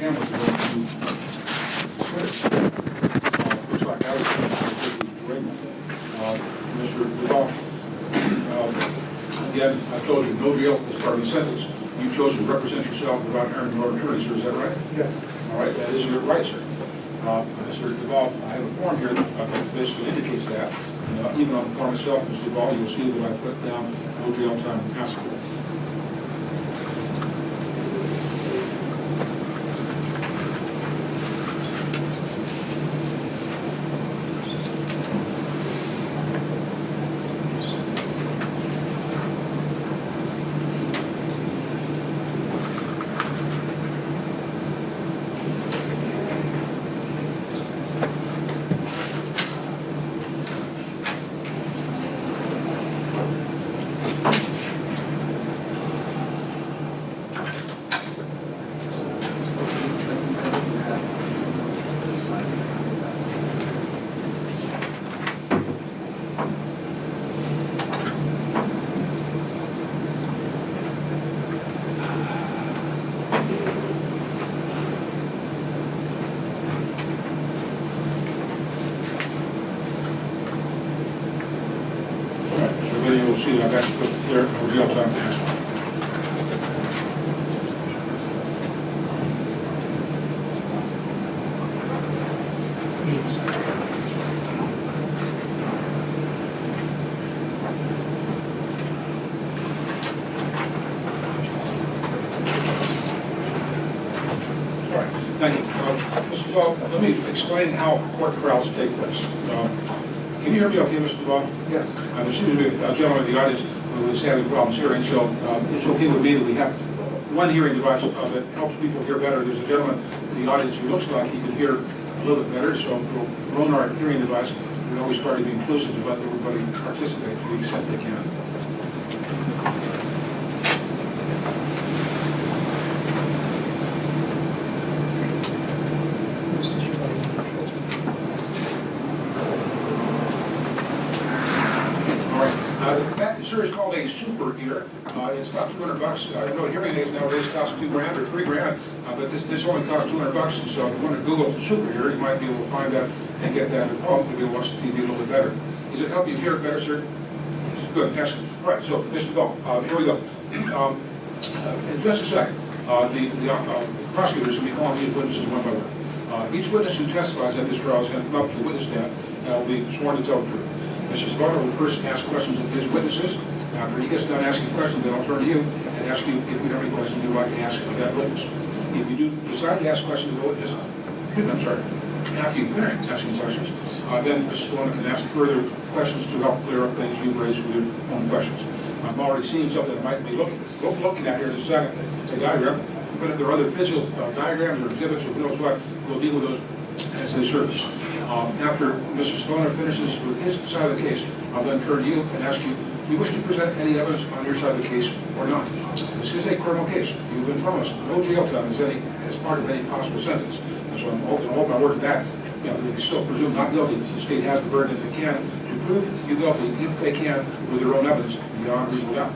cameras are going to consider. Looks like that was great. Mr. Duvall, again, I told you, no jail is part of the sentence. You chose to represent yourself without hiring an attorney, sir. Is that right? Yes. All right, that is your right, sir. Mr. Duvall, I have a form here that basically indicates that. Even on the form itself, Mr. Duvall, you'll see that I put down no jail time asked for. You'll see that I've actually put there no jail time asked for. All right, thank you. Mr. Duvall, let me explain how court trials take place. Can you hear me okay, Mr. Duvall? Yes. There seems to be a gentleman in the audience who is having problems hearing, so it's okay with me that we have one hearing device that helps people hear better. There's a gentleman in the audience who looks like he can hear a little bit better, so we'll loan our hearing device. We always try to be inclusive to let everybody participate to the extent they can. The series called a super ear. It's about $200. I know hearing aids nowadays cost $2,000 or $3,000, but this only costs $200. So if you want to Google super ear, you might be able to find that and get that at home to be able to watch the TV a little bit better. Does it help you hear better, sir? Good, excellent. All right, so Mr. Duvall, here we go. In just a second, the prosecutors will be calling these witnesses one by one. Each witness who testifies at this trial is going to come up to the witness stand and will be sworn to tell the truth. Mr. Duvall will first ask questions of his witnesses. After he gets done asking questions, then I'll turn to you and ask you if you have any questions you'd like to ask of that witness. If you do decide to ask questions of the witness, after you finish asking questions, then Mr. Duvall can ask further questions to help clear up things you've raised with your own questions. I'm already seeing something that might be looking at here in a second, a diagram, but if there are other physical diagrams or exhibits or who knows what, we'll deal with those as they surface. After Mr. Stoner finishes with his side of the case, I'll then turn to you and ask you, do you wish to present any evidence on your side of the case or not? This is a criminal case. You've been promised no jail time as part of any possible sentence. And so I'm going to hold my word to that. They still presume not guilty. The state has the burden, if they can, to prove you guilty, if they can, with their own evidence, beyond reasonable doubt.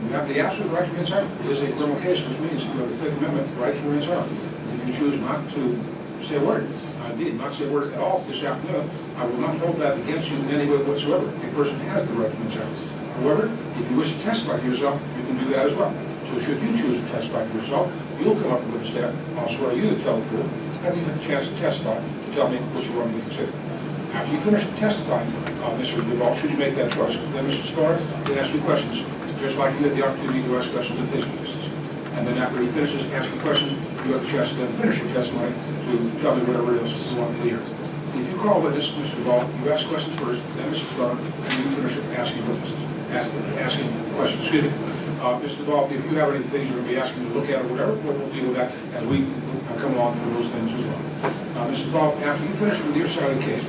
You have the absolute right to remain silent. It is a criminal case, which means you have the Fifth Amendment right to remain silent. If you choose not to say a word, indeed, not say a word at all this afternoon, I will not hold that against you in any way whatsoever. A person has the right to remain silent. However, if you wish to testify for yourself, you can do that as well. So should you choose to testify for yourself, you'll come up to the witness stand. I'll swear you to tell the truth. Have you had a chance to testify to tell me what you want me to consider? After you finish testifying, Mr. Duvall, should you make that choice, then Mr. Stoner can ask you questions, just like you had the opportunity to ask questions of his witnesses. And then after he finishes asking questions, you have a chance to then finish your testimony to tell me whatever else you want me to hear. If you call a witness, Mr. Duvall, you ask questions first, then Mr. Stoner, and you finish asking witnesses, asking questions. Excuse me. Mr. Duvall, if you have any things you're going to be asking to look at or whatever, we'll deal with that as we come along for those things as well. Mr. Duvall, after you finish with your side of the case,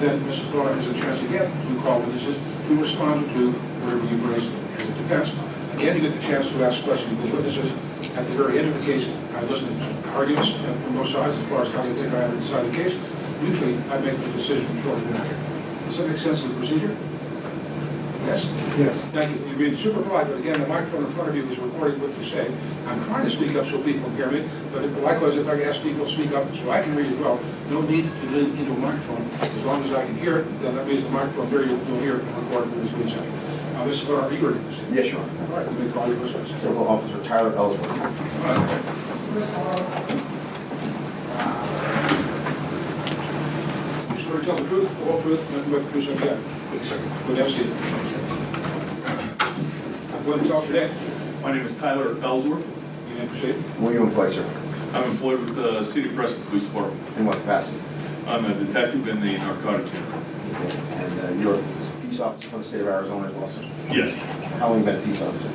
then Mr. Stoner has a chance again to call witnesses to respond to whatever you've raised as a defense. Again, you get the chance to ask questions of the witnesses. At the very end of the case, I listen to arguments from both sides as far as how they think I have to decide the case. Usually, I make the decision shortly thereafter. Does that make sense of the procedure? Yes? Yes. Thank you. You're being super polite, but again, the microphone in front of you is recording what you say. I'm trying to speak up so people can hear me, but likewise, if I can ask people to speak up so I can read as well, no need to lean into a microphone. As long as I can hear it, then that means the microphone there, you'll hear it and record what is saying. Mr. Bernard, are you ready to proceed? Yes, Your Honor. All right, let me call you first. Civil Officer Tyler Ellsworth. You swear to tell the truth, the whole truth, nothing but the truth, so you can. Please, sir. Go have a seat. Go ahead and tell us your name. My name is Tyler Ellsworth. You may proceed. Where you employed, sir? I'm employed with the City of Prescott Police Department. In what capacity? I'm a detective in the narcotic unit. Okay. And you're a peace officer for the state of Arizona as well, sir? Yes. How long have you been a peace officer?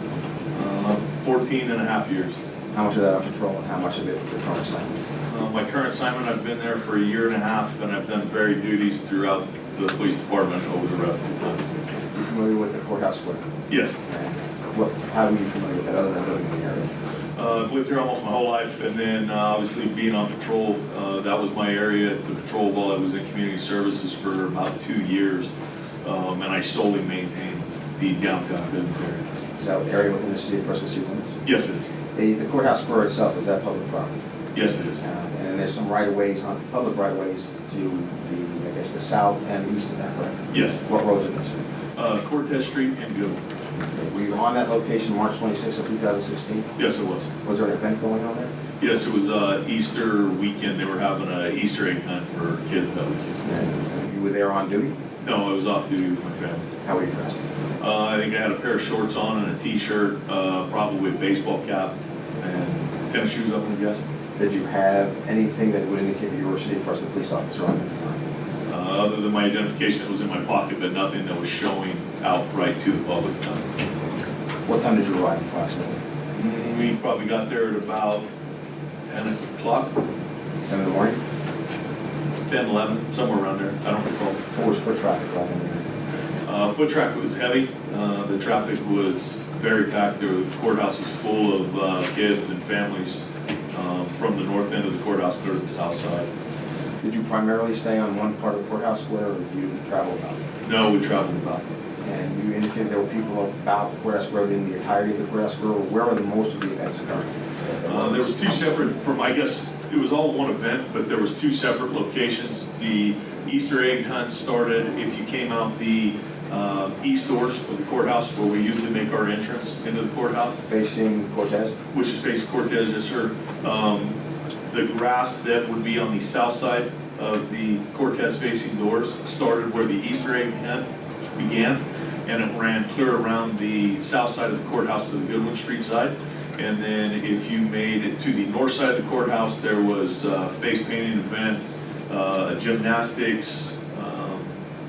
14 and a half years. How much of that on patrol and how much of it your current assignment? My current assignment, I've been there for a year and a half, and I've done varied duties throughout the police department over the rest of the time. You familiar with the courthouse square? Yes. And how are you familiar with that other than living in the area? I've lived here almost my whole life, and then obviously being on patrol, that was my area to patrol while I was in community services for about 2 years, and I solely maintained the downtown business area. Is that an area within the city of Prescott city limits? Yes, it is. The courthouse square itself, is that public property? Yes, it is. And there's some right-of-ways, public right-of-ways to the, I guess, the south and east of that, correct? Yes. What roads are those? Cortez Street and Goodwin. Were you on that location March 26th of 2016? Yes, it was. Was there an event going on there? Yes, it was Easter weekend. They were having an Easter egg hunt for kids that weekend. And you were there on duty? No, I was off duty with my family. How were you dressed? I think I had a pair of shorts on and a t-shirt, probably a baseball cap, and tennis shoes up, I guess. Did you have anything that would indicate that you were a city of Prescott police officer on that time? Other than my identification that was in my pocket, but nothing that was showing out right to the public. What time did you arrive approximately? We probably got there at about 10 o'clock, 10 in the morning? 10, 11, somewhere around there. I don't recall. What was foot traffic like in the area? Foot traffic was heavy. The traffic was very packed. The courthouse was full of kids and families from the north end of the courthouse clear to the south side. Did you primarily stay on one part of the courthouse square, or did you travel about? No, we traveled about. And you indicated there were people about the courthouse square in the entirety of the courthouse square. Where are the most of the events occurring? There was two separate, I guess, it was all one event, but there was two separate locations. The Easter egg hunt started if you came out the east doors of the courthouse, where we usually make our entrance into the courthouse. Facing Cortez? Which is facing Cortez, yes, sir. The grass that would be on the south side of the Cortez facing doors started where the Easter egg hunt began, and it ran clear around the south side of the courthouse to the Goodwin Street side. And then if you made it to the north side of the courthouse, there was face painting events, gymnastics,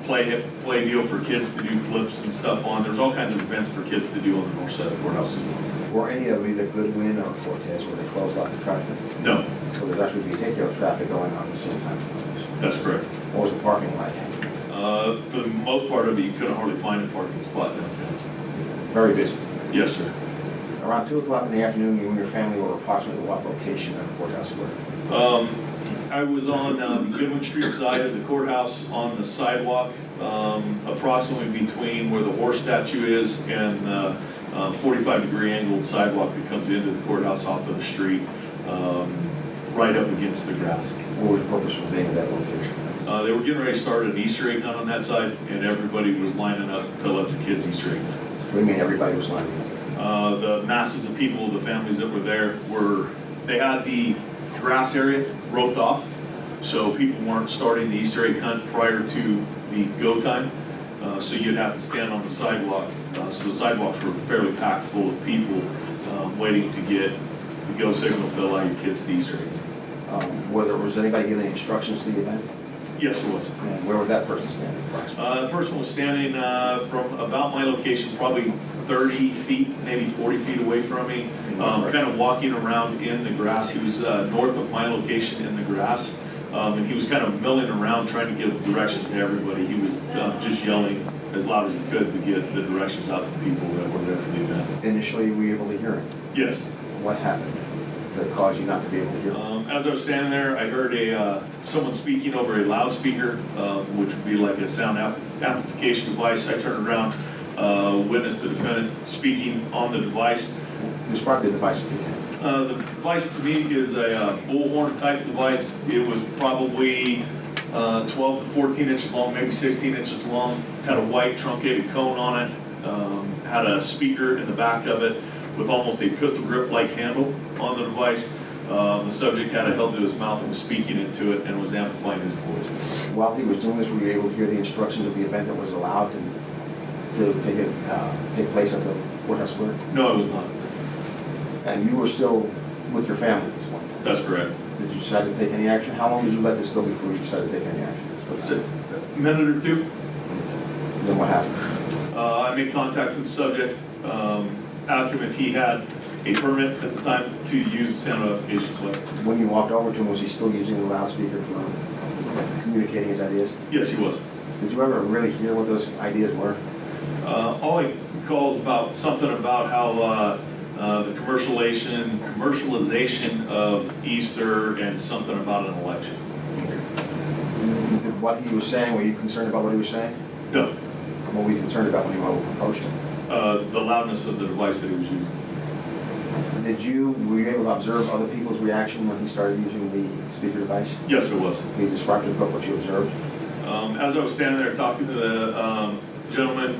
play deal for kids to do flips and stuff on. There's all kinds of events for kids to do on the north side of the courthouse as well. Were any of either Goodwin or Cortez, were they closed off the traffic? No, So there's actually vehicular traffic going on at the same time? that's correct. What was the parking like? For the most part of it, you couldn't hardly find a parking spot downtown. Very busy. Yes, sir. Around 2 o'clock in the afternoon, you and your family were approximately what location of the courthouse square? I was on the Goodwin Street side of the courthouse on the sidewalk, approximately between where the horse statue is and the 45-degree angled sidewalk that comes into the courthouse off of the street, right up against the grass. What was the purpose for being at that location? They were getting ready to start an Easter egg hunt on that side, and everybody was lining up to let their kids Easter egg hunt. What do you mean everybody was lining up? The masses of people, the families that were there, they had the grass area roped off, so people weren't starting the Easter egg hunt prior to the go time, so you'd have to stand on the sidewalk. So the sidewalks were fairly packed full of people waiting to get the go signal to allow your kids to Easter egg. Was anybody giving instructions to the event? Yes, it was. And where was that person standing approximately? The person was standing from about my location, probably 30 feet, maybe 40 feet away from me, kind of walking around in the grass. He was north of my location in the grass, and he was kind of milling around trying to give directions to everybody. He was just yelling as loud as he could to get the directions out to the people that were there for the event. Initially, were you able to hear him? Yes. What happened that caused you not to be able to hear him? As I was standing there, I heard someone speaking over a loudspeaker, which would be like a sound amplification device. I turned around, witnessed the defendant speaking on the device. Describe the device if you can. The device to me is a bullhorn type device. It was probably 12 to 14 inches long, maybe 16 inches long. Had a white truncated cone on it. Had a speaker in the back of it with almost a pistol grip-like handle on the device. The subject had it held to his mouth and was speaking into it and was amplifying his voice. While he was doing this, were you able to hear the instructions of the event that was allowed to take place at the courthouse square? No, it was not. And you were still with your family at this point? That's correct. Did you decide to take any action? How long did you let this go before you decided to take any action? A minute or two. Then what happened? I made contact with the subject, asked him if he had a permit at the time to use the sound amplification plate. When you walked over to him, was he still using the loudspeaker for communicating his ideas? Yes, he was. Did you ever really hear what those ideas were? All I recall is about something about how the commercialization of Easter and something about an election. What he was saying, were you concerned about what he was saying? No, What were you concerned about when you approached him? the loudness of the device that he was using. Were you able to observe other people's reaction when he started using the speaker device? Yes, it was. Can you describe to the court what you observed? As I was standing there talking to the gentleman,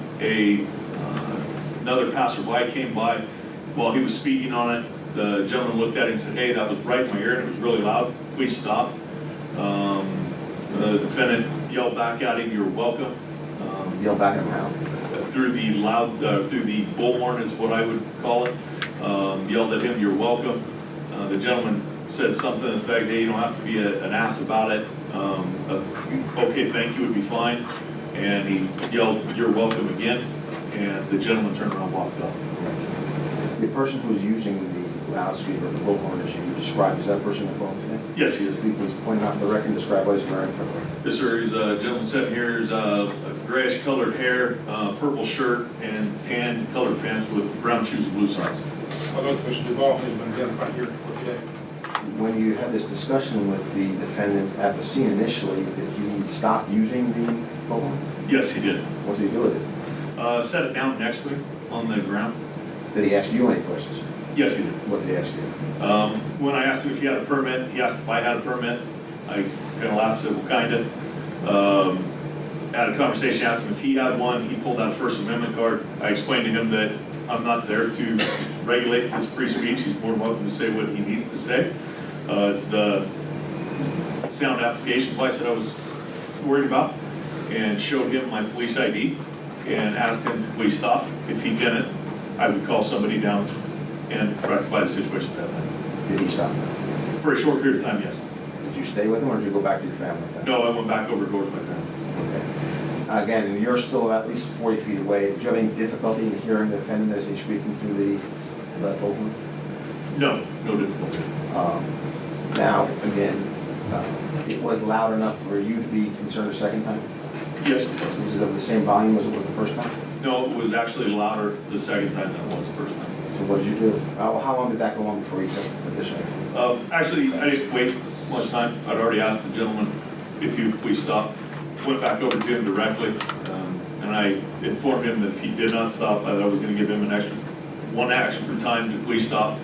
another passerby came by while he was speaking on it. The gentleman looked at him and said, "Hey, that was right in my ear and it was really loud. Please stop." The defendant yelled back at him, "You're welcome." Yell back at him how? Through the bullhorn is what I would call it. Yelled at him, "You're welcome." The gentleman said something to the effect, "Hey, you don't have to be an ass about it. Okay, thank you would be fine." And he yelled, "You're welcome" again. And the gentleman turned around and walked off. The person who's using the loudspeaker, the bullhorn, as you described, is that person involved today? Yes, he is. Can you please point out the record and describe what he's wearing for the record? Yes, sir. He's a gentleman sitting here. He's a grayish colored hair, purple shirt, and tan colored pants with brown shoes and blue socks. How about Mr. Duvall, who's been identified here for today? When you had this discussion with the defendant at the scene initially, did he stop using the bullhorn? Yes, he did. What did he do with it? Set it down next to him on the ground. Did he ask you any questions? Yes, he did. What did he ask you? When I asked him if he had a permit, he asked if I had a permit. I kind of laughed, said, "Well, kind of." Had a conversation, asked him if he had one. He pulled out a First Amendment card. I explained to him that I'm not there to regulate his free speech. He's more than welcome to say what he needs to say. It's the sound application device that I was worried about, and showed him my police ID and asked him to please stop. If he didn't, I would call somebody down and rectify the situation at that time. Did he stop? For a short period of time, yes. Did you stay with him or did you go back to your family? No, I went back over towards my family. Okay. Again, and you're still at least 40 feet away. Did you have any difficulty in hearing the defendant as he's speaking through the bullhorn? No, no difficulty. Now, again, it was loud enough for you to be concerned a second time? Yes, it was. Was it of the same volume as it was the first time? No, it was actually louder the second time than it was the first time. So what did you do? How long did that go on before you took additional? Actually, I didn't wait much time. I'd already asked the gentleman if he would please stop. Went back over to him directly, and I informed him that if he did not stop, I was going to give him one extra time to please stop.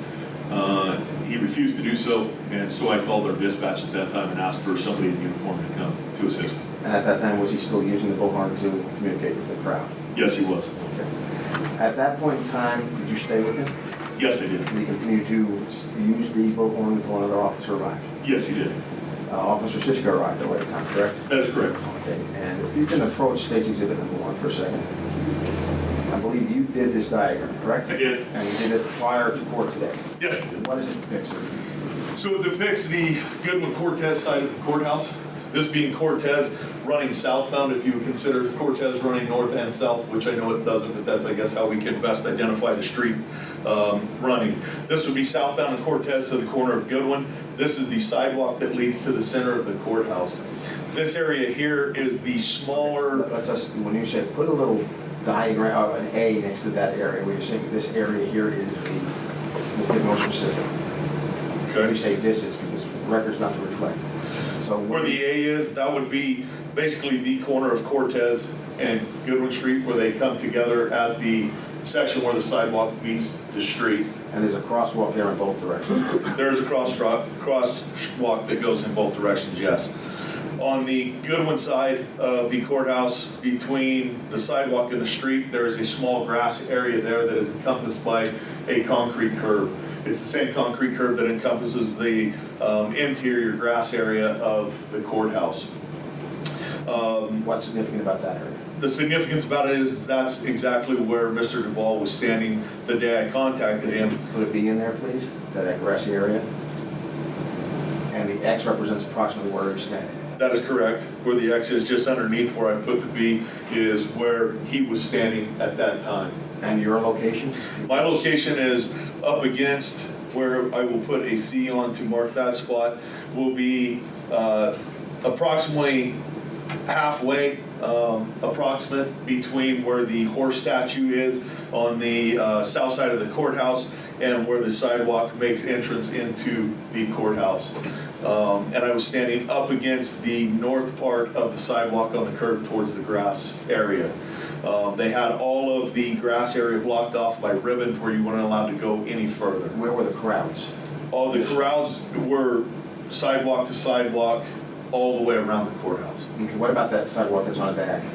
He refused to do so, and so I called our dispatch at that time and asked for somebody in uniform to come to assist me. And at that time, was he still using the bullhorn to communicate with the crowd? Yes, he was. Okay. At that point in time, did you stay with him? Yes, I did. Did he continue to use the bullhorn until another officer arrived? Yes, he did. Officer Siska arrived at the time, correct? That is correct. Okay, and if you can approach State's Exhibit number 1 for a second. I believe you did this diagram, correct? I did. And you did it prior to court today. Yes. What does it depict, sir? So it depicts the Goodwin-Cortez side of the courthouse. This being Cortez running southbound, if you would consider Cortez running north and south, which I know it doesn't, but that's, I guess, how we can best identify the street running. This would be southbound in Cortez to the corner of Goodwin. This is the sidewalk that leads to the center of the courthouse. This area here is the smaller... When you say, put a little diagram, an A next to that area, where you're saying this area here is the, let's get more specific. Okay. You say this is, because the record's not to reflect. So Where the A is, that would be basically the corner of Cortez and Goodwin Street where they come together at the section where the sidewalk meets the street. And there's a crosswalk there in both directions. There's a crosswalk that goes in both directions, yes. On the Goodwin side of the courthouse, between the sidewalk and the street, there is a small grass area there that is encompassed by a concrete curb. It's the same concrete curb that encompasses the interior grass area of the courthouse. What's significant about that area? The significance about it is that's exactly where Mr. Duvall was standing the day I contacted him. Would it be in there, please, that grassy area? And the X represents approximately where you're standing. That is correct. Where the X is, just underneath where I put the B, is where he was standing at that time. And your location? My location is up against where I will put a C on to mark that spot, will be approximately halfway approximate between where the horse statue is on the south side of the courthouse and where the sidewalk makes entrance into the courthouse. And I was standing up against the north part of the sidewalk on the curb towards the grass area. They had all of the grass area blocked off by ribbon where you weren't allowed to go any further. Where were the crowds? All the crowds were sidewalk to sidewalk all the way around the courthouse. Okay, what about that sidewalk that's on a diagonal?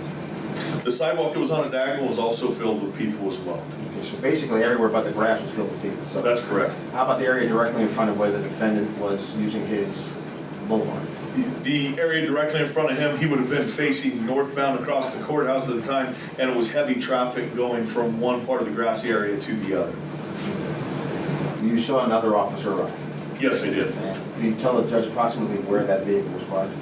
The sidewalk that was on a diagonal was also filled with people as well. Okay, so basically everywhere but the grass was filled with people. So That's correct. how about the area directly in front of where the defendant was using his bullhorn? The area directly in front of him, he would have been facing northbound across the courthouse at the time, and it was heavy traffic going from one part of the grassy area to the other. You saw another officer arrive. Yes, I did. And can you tell the judge approximately where that vehicle was parked?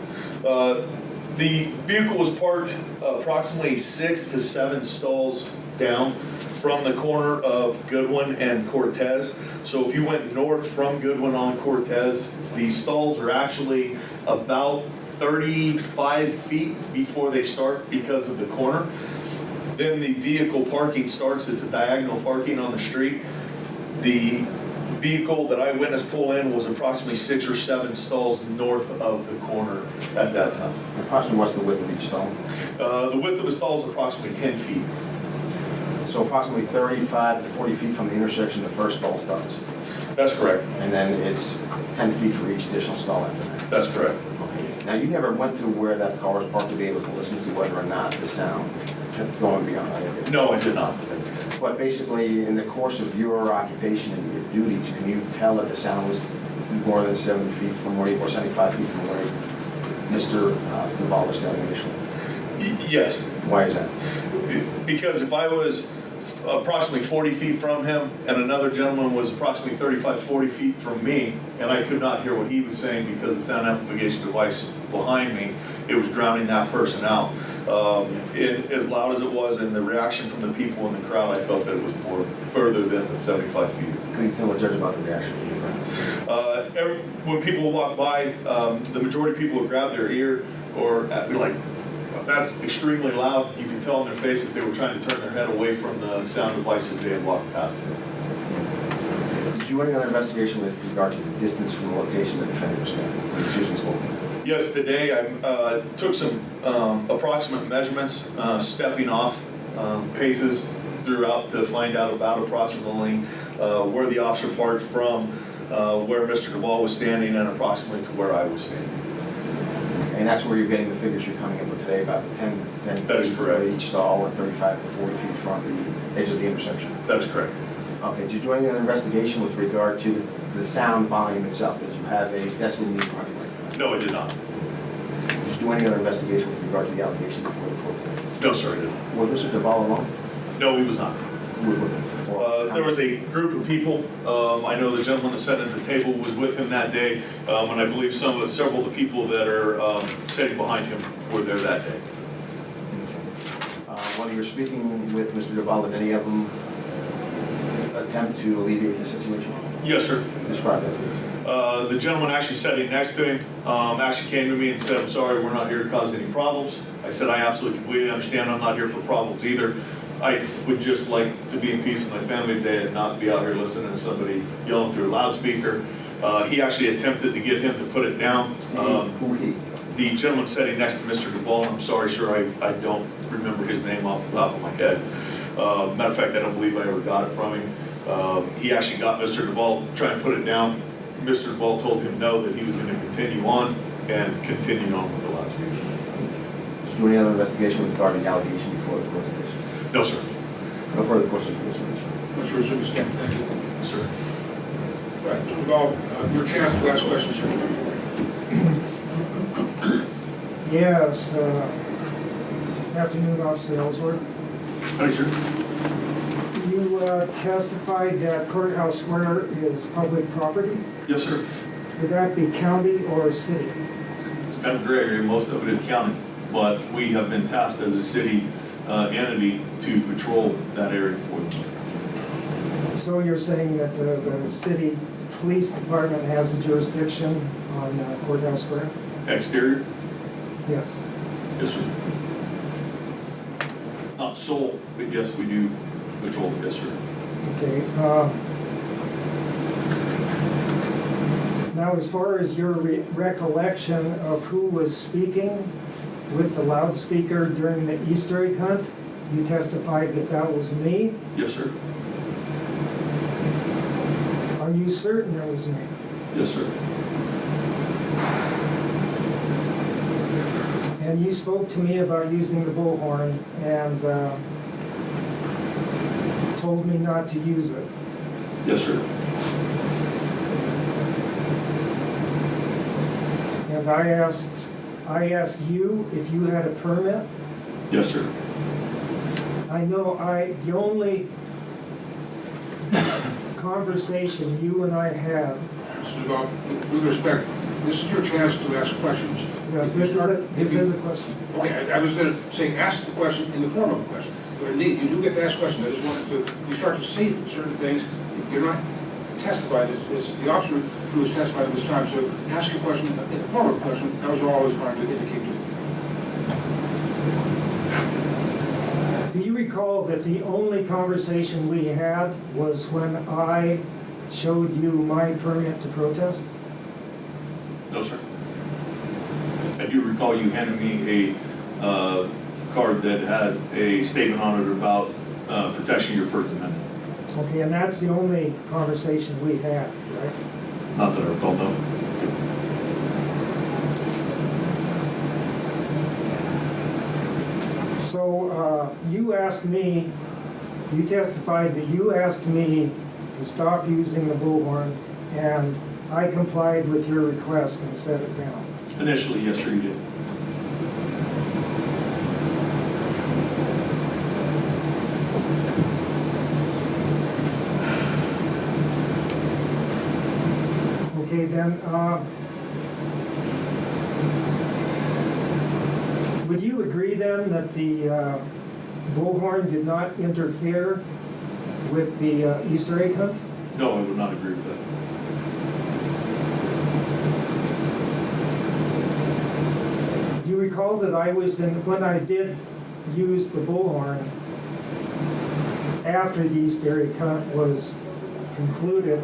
The vehicle was parked approximately 6 to 7 stalls down from the corner of Goodwin and Cortez. So if you went north from Goodwin on Cortez, the stalls are actually about 35 feet before they start because of the corner. Then the vehicle parking starts. It's a diagonal parking on the street. The vehicle that I witnessed pull in was approximately 6 or 7 stalls north of the corner at that time. Approximately what's the width of each stall? The width of the stall is approximately 10 feet. So approximately 35 to 40 feet from the intersection the first stall starts. That's correct. And then it's 10 feet for each additional stall after that. That's correct. Okay. Now, you never went to where that car was parked to be able to listen to whether or not the sound kept going beyond. Right? No, I did not. But basically, in the course of your occupation and your duties, can you tell that the sound was more than 70 feet from where you, or 75 feet from where Mr. Duvall was standing initially? Yes, Why is that? because if I was approximately 40 feet from him and another gentleman was approximately 35, 40 feet from me, and I could not hear what he was saying because the sound amplification device behind me, it was drowning that person out. As loud as it was and the reaction from the people in the crowd, I felt that it was more further than the 75 feet. Can you tell the judge about the reaction from the crowd? When people walk by, the majority of people would grab their ear or be like, that's extremely loud. You can tell in their face if they were trying to turn their head away from the sound devices they had walked past. Did you do any other investigation with regard to the distance from the location the defendant was standing when he was using his bullhorn? Yes, today I took some approximate measurements, stepping off paces throughout to find out about approximately where the officer parked from where Mr. Duvall was standing and approximately to where I was standing. And that's where you're getting the figures you're coming in with today, about the 10 That is feet correct. for each stall and 35 to 40 feet from the edge of the intersection. That is correct. Okay, did you do any other investigation with regard to the sound volume itself? Did you have a decibel meter running like that? No, I did not. Did you do any other investigation with regard to the allegation before the court? No, sir, I didn't. Was Mr. Duvall alone? No, he was not. Who was with him? There was a group of people. I know the gentleman that sat at the table was with him that day, and I believe several of the people that are sitting behind him were there that day. When you were speaking with Mr. Duvall, did any of them attempt to alleviate the situation? Yes, sir. Describe that, please. The gentleman actually sitting next to him actually came to me and said, "I'm sorry, we're not here to cause any problems." I said, "I absolutely completely understand. I'm not here for problems either. I would just like to be in peace with my family today and not be out here listening to somebody yelling through a loudspeaker." He actually attempted to get him to put it down. Who he? The gentleman sitting next to Mr. Duvall, I'm sorry, sir, I don't remember his name off the top of my head. Matter of fact, I don't believe I ever got it from him. He actually got Mr. Duvall to try and put it down. Mr. Duvall told him no, that he was gonna continue on, and continued on with the last meeting. Did you do any other investigation regarding the allegation before the court commission? No, sir. No further questions for this witness. Mr. Resume, stand. Thank you. Sir. Right, Mr. Duvall, your chance to ask questions, sir. Yes, afternoon, Officer Ellsworth. Hi, sir. You testified that Courthouse Square is public property. Yes, sir. Would that be county or city? It's kind of gray area, most of it is county, but we have been tasked as a city entity to patrol that area for them. So you're saying that the city police department has a jurisdiction on Courthouse Square? Exterior? Yes. Yes, sir. Not sole, but yes, we do patrol, yes, sir. Okay. Now, as far as your recollection of who was speaking with the loudspeaker during the Easter egg hunt, you testified that that was me. Yes, sir. Are you certain it was me? Yes, sir. And you spoke to me about using the bullhorn and told me not to use it. Yes, sir. And I asked you if you had a permit. Yes, sir. I know the only conversation you and I had. Mr. Duvall, with respect, this is your chance to ask questions. Yes, this is a question. Okay, I was going to say, ask the question in the form of a question, but indeed, you do get to ask questions. I just wanted to, you start to see certain things, you're not testified, it's the officer who is testified at this time, so ask a question in the form of a question, that was all I was trying to indicate to you. Do you recall that the only conversation we had was when I showed you my permit to protest? No, sir. I do recall you handing me a card that had a statement on it about protecting your First Amendment. Okay, and that's the only conversation we had, right? Not that I recall, no. So you asked me, you testified that you asked me to stop using the bullhorn, and I complied with your request and set it down. Initially, yes, sir, you did. Okay, then, would you agree then that the bullhorn did not interfere with the Easter egg hunt? No, I would not agree with that. Do you recall that I was when I did use the bullhorn after the Easter egg hunt was concluded,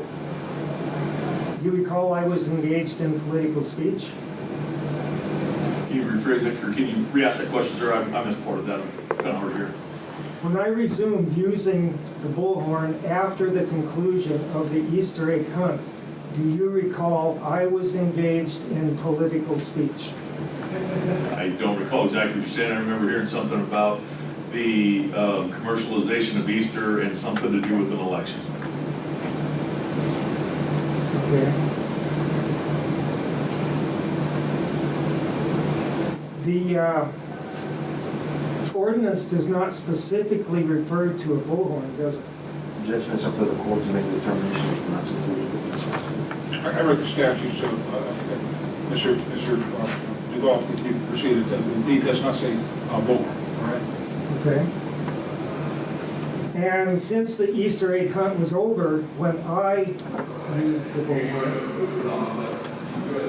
do you recall I was engaged in political speech? Can you rephrase that, or can you re-ask that question, sir? I missed part of that. I'm kind of hard to hear. When I resumed using the bullhorn after the conclusion of the Easter egg hunt, do you recall I was engaged in political speech? I don't recall exactly what you're saying. I remember hearing something about the commercialization of Easter and something to do with an election. Okay. The ordinance does not specifically refer to a bullhorn, does it? Objection, it's up to the court to make a determination if not included. I read the statute, so Mr. Duvall, if you proceeded, that indeed does not say bullhorn, all right? Okay. And since the Easter egg hunt was over, when I used the bullhorn,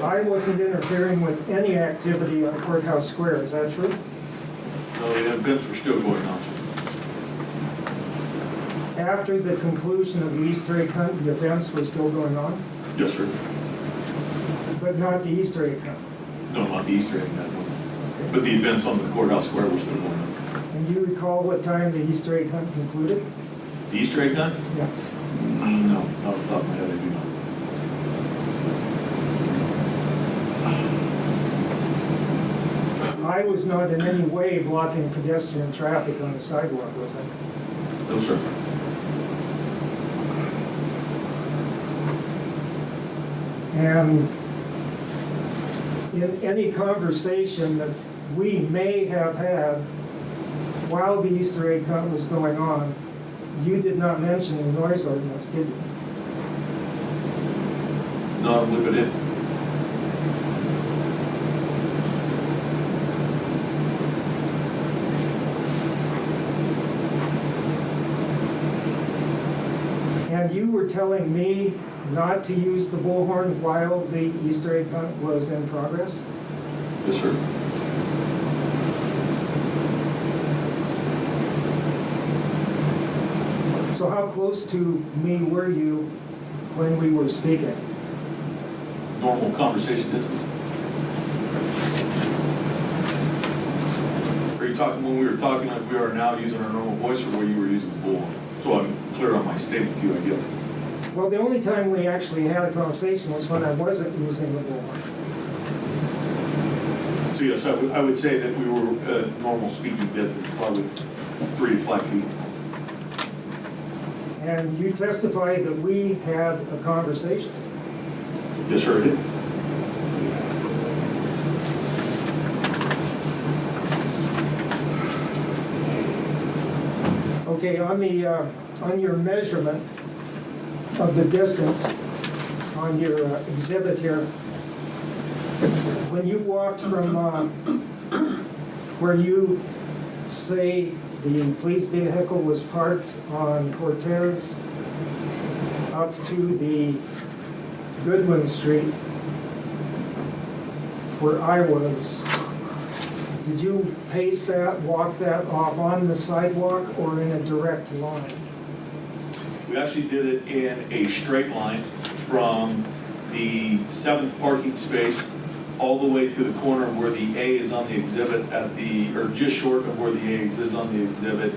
I wasn't interfering with any activity on Courthouse Square, is that true? No, the events were still going on. After the conclusion of the Easter egg hunt, the events were still going on? Yes, sir. But not the Easter egg hunt. No, not the Easter egg hunt, but the events on the courthouse square, which they're going on. And you recall what time the Easter egg hunt concluded? The Easter egg hunt? Yeah. No, off the top of my head, I do not. I was not in any way blocking pedestrian traffic on the sidewalk, was I? No, sir. And in any conversation that we may have had while the Easter egg hunt was going on, you did not mention the noise ordinance, did you? No, I believe I did. And you were telling me not to use the bullhorn while the Easter egg hunt was in progress? Yes, sir. So how close to me were you when we were speaking? Normal conversation distance. Are you talking when we were talking like we are now using our normal voice, or where you were using the bullhorn? So I'm clear on my statement to you, I guess. Well, the only time we actually had a conversation was when I wasn't using the bullhorn. So yes, I would say that we were at normal speaking distance, probably 3 to 5 feet. And you testified that we had a conversation. Yes, sir, I did. Okay, on your measurement of the distance on your exhibit here, when you walked from where you say the police vehicle was parked on Cortez up to the Goodwin Street where I was, did you pace that, walk that off on the sidewalk or in a direct line? We actually did it in a straight line from the 7th parking space all the way to the corner where the A is on the exhibit or just short of where the A is on the exhibit,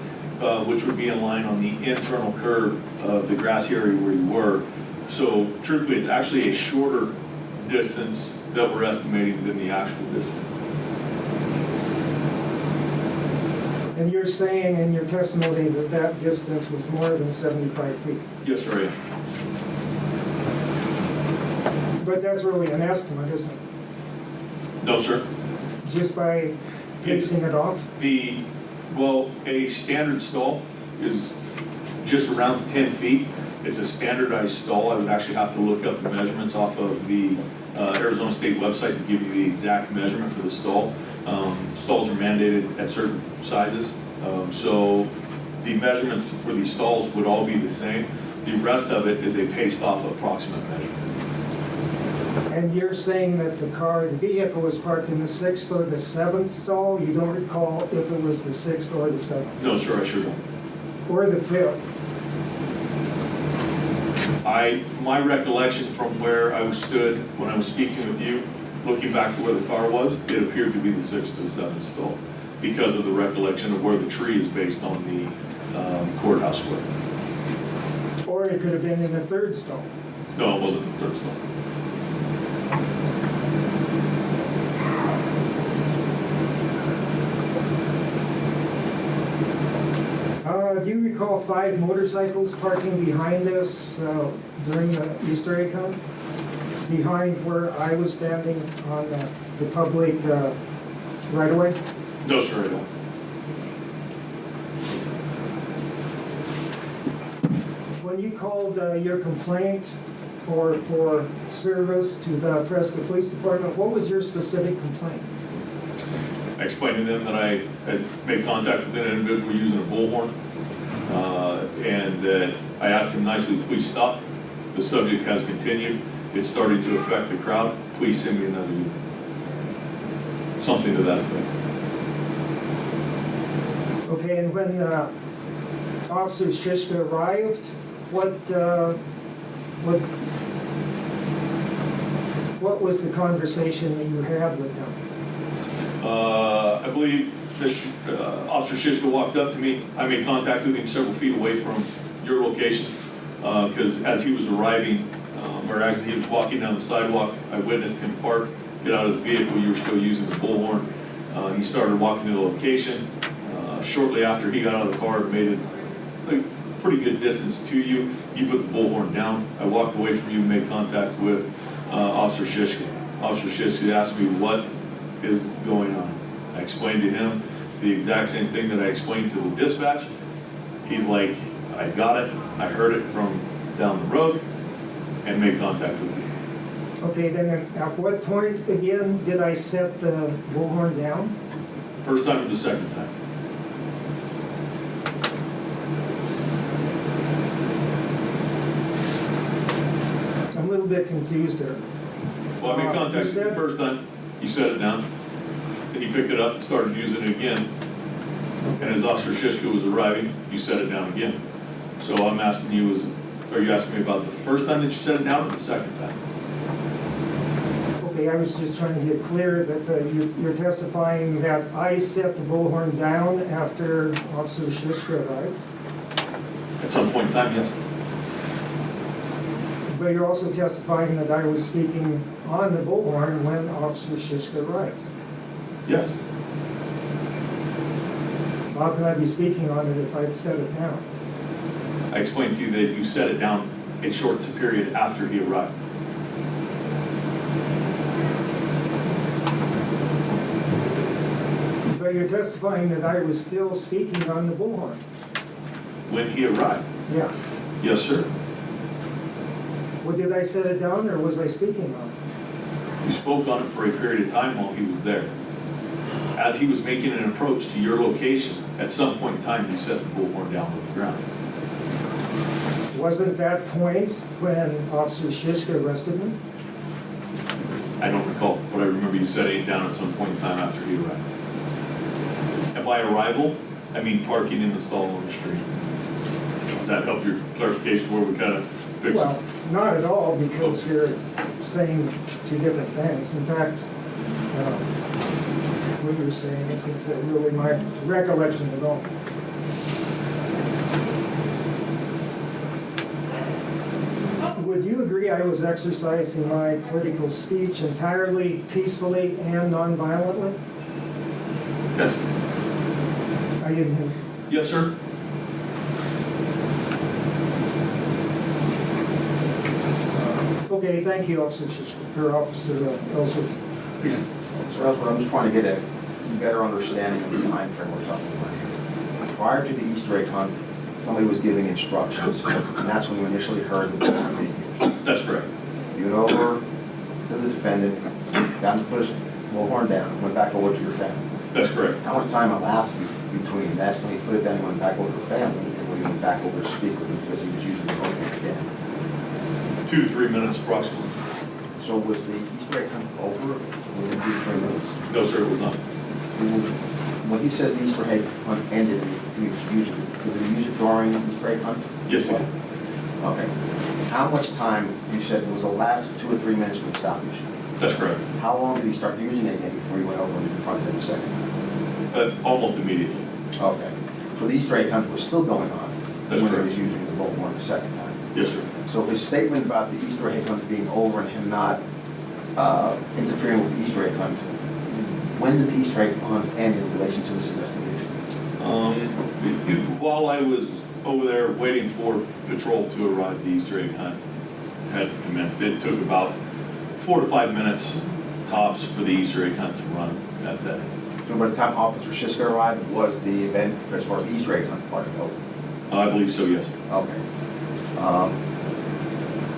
which would be in line on the internal curb of the grassy area where you were. So truthfully, it's actually a shorter distance that we're estimating than the actual distance. And you're saying in your testimony that that distance was more than 75 feet? Yes, sir, I am. But that's really an estimate, isn't it? No, sir. Just by pacing it off? A standard stall is just around 10 feet. It's a standardized stall. I would actually have to look up the measurements off of the Arizona State website to give you the exact measurement for the stall. Stalls are mandated at certain sizes. So the measurements for these stalls would all be the same. The rest of it is a paced off approximate measurement. And you're saying that the vehicle was parked in the 6th or the 7th stall? You don't recall if it was the 6th or the 7th? No, sir, I sure don't. Or the 5th? From my recollection from where I was stood when I was speaking with you, looking back to where the car was, it appeared to be the 6th or the 7th stall because of the recollection of where the tree is based on the courthouse square. Or it could have been in the 3rd stall? No, it wasn't the 3rd stall. Do you recall 5 motorcycles parking behind us during the Easter egg hunt? Behind where I was standing on the public right-of-way? No, sir, I don't. When you called your complaint or for service to the Prescott Police Department, what was your specific complaint? I explained to them that I had made contact with an individual using a bullhorn, and that I asked him nicely to please stop. The subject has continued. It's starting to affect the crowd. Please send me another unit. Something to that effect. Okay, and when Officer Shishka What was the conversation that you had with him? I believe Officer Shishka walked up to me. I made contact with him several feet away from your location, because as he was arriving, or as he was walking down the sidewalk, I witnessed him park, get out of the vehicle. You were still using the bullhorn. He started walking to the location. Shortly after he got out of the car, made a pretty good distance to you. You put the bullhorn down. I walked away from you and made contact with Officer Shishka. Officer Shishka asked me what is going on. I explained to him the exact same thing that I explained to the dispatch. He's like, I got it. I heard it from down the road and made contact with you. Okay, then at what point again did I set the bullhorn down? First time or the second time? I'm a little bit confused there. Well, I made contact with you the first time. You set it down. Then you picked it up and started using it again. And as Officer Shishka was arriving, you set it down again. So I'm asking you, are you asking me about the first time that you set it down or the second time? Okay, I was just trying to get clear that you're testifying that I set the bullhorn down after Officer Shishka arrived, At some point in time, yes. but you're also testifying that I was speaking on the bullhorn when Officer Shishka arrived. Yes. How can I be speaking on it if I'd set it down? I explained to you that you set it down a short period after he arrived. But you're testifying that I was still speaking on the bullhorn. When he arrived? Yeah. Yes, sir. Well, did I set it down or was I speaking on it? You spoke on it for a period of time while he was there. As he was making an approach to your location, at some point in time, you set the bullhorn down on the ground. Wasn't that point when Officer Shishka arrested me? I don't recall, but I remember you setting it down at some point in time after he arrived. And by arrival, I mean parking in the stall on the street. Does that help your clarification where we kind of fix it? Well, not at all, because you're saying two different things. In fact, what you're saying isn't really my recollection at all. Would you agree I was exercising my political speech entirely peacefully and nonviolently? Yes. I didn't. Yes, sir. Okay, thank you, Officer Shishka, or Officer Ellsworth. So that's what I'm just trying to get a better understanding of the time frame we're talking about here. Prior to the Easter egg hunt, somebody was giving instructions, and that's when you initially heard the bullhorn being used. That's correct. You went over to the defendant, got him to put his bullhorn down, went back over to your family. That's correct. How much time elapsed between that, when he put it down, he went back over to the family, and when he went back over to speak with him because he was using the bullhorn again? 2 to 3 minutes approximately. So was the Easter egg hunt over within 2 to 3 minutes? No, sir, it was not. When he says the Easter egg hunt ended and he continues to use it, did he use it during the Easter egg hunt? Yes, he did. Okay. How much time, you said, was the last 2 or 3 minutes when he stopped using it? That's correct. How long did he start using it again before he went over and confronted him a second time? Almost immediately. Okay. So the Easter egg hunt was still going on That's when he correct. was using the bullhorn the second time? Yes, sir. So his statement about the Easter egg hunt being over and him not interfering with the Easter egg hunt, when did the Easter egg hunt end in relation to this investigation? While I was over there waiting for patrol to arrive, the Easter egg hunt had commenced. It took about 4 to 5 minutes tops for the Easter egg hunt to run at that. So by the time Officer Shishka arrived, was the event, as far as the Easter egg hunt part of it, over? I believe so, yes. Okay.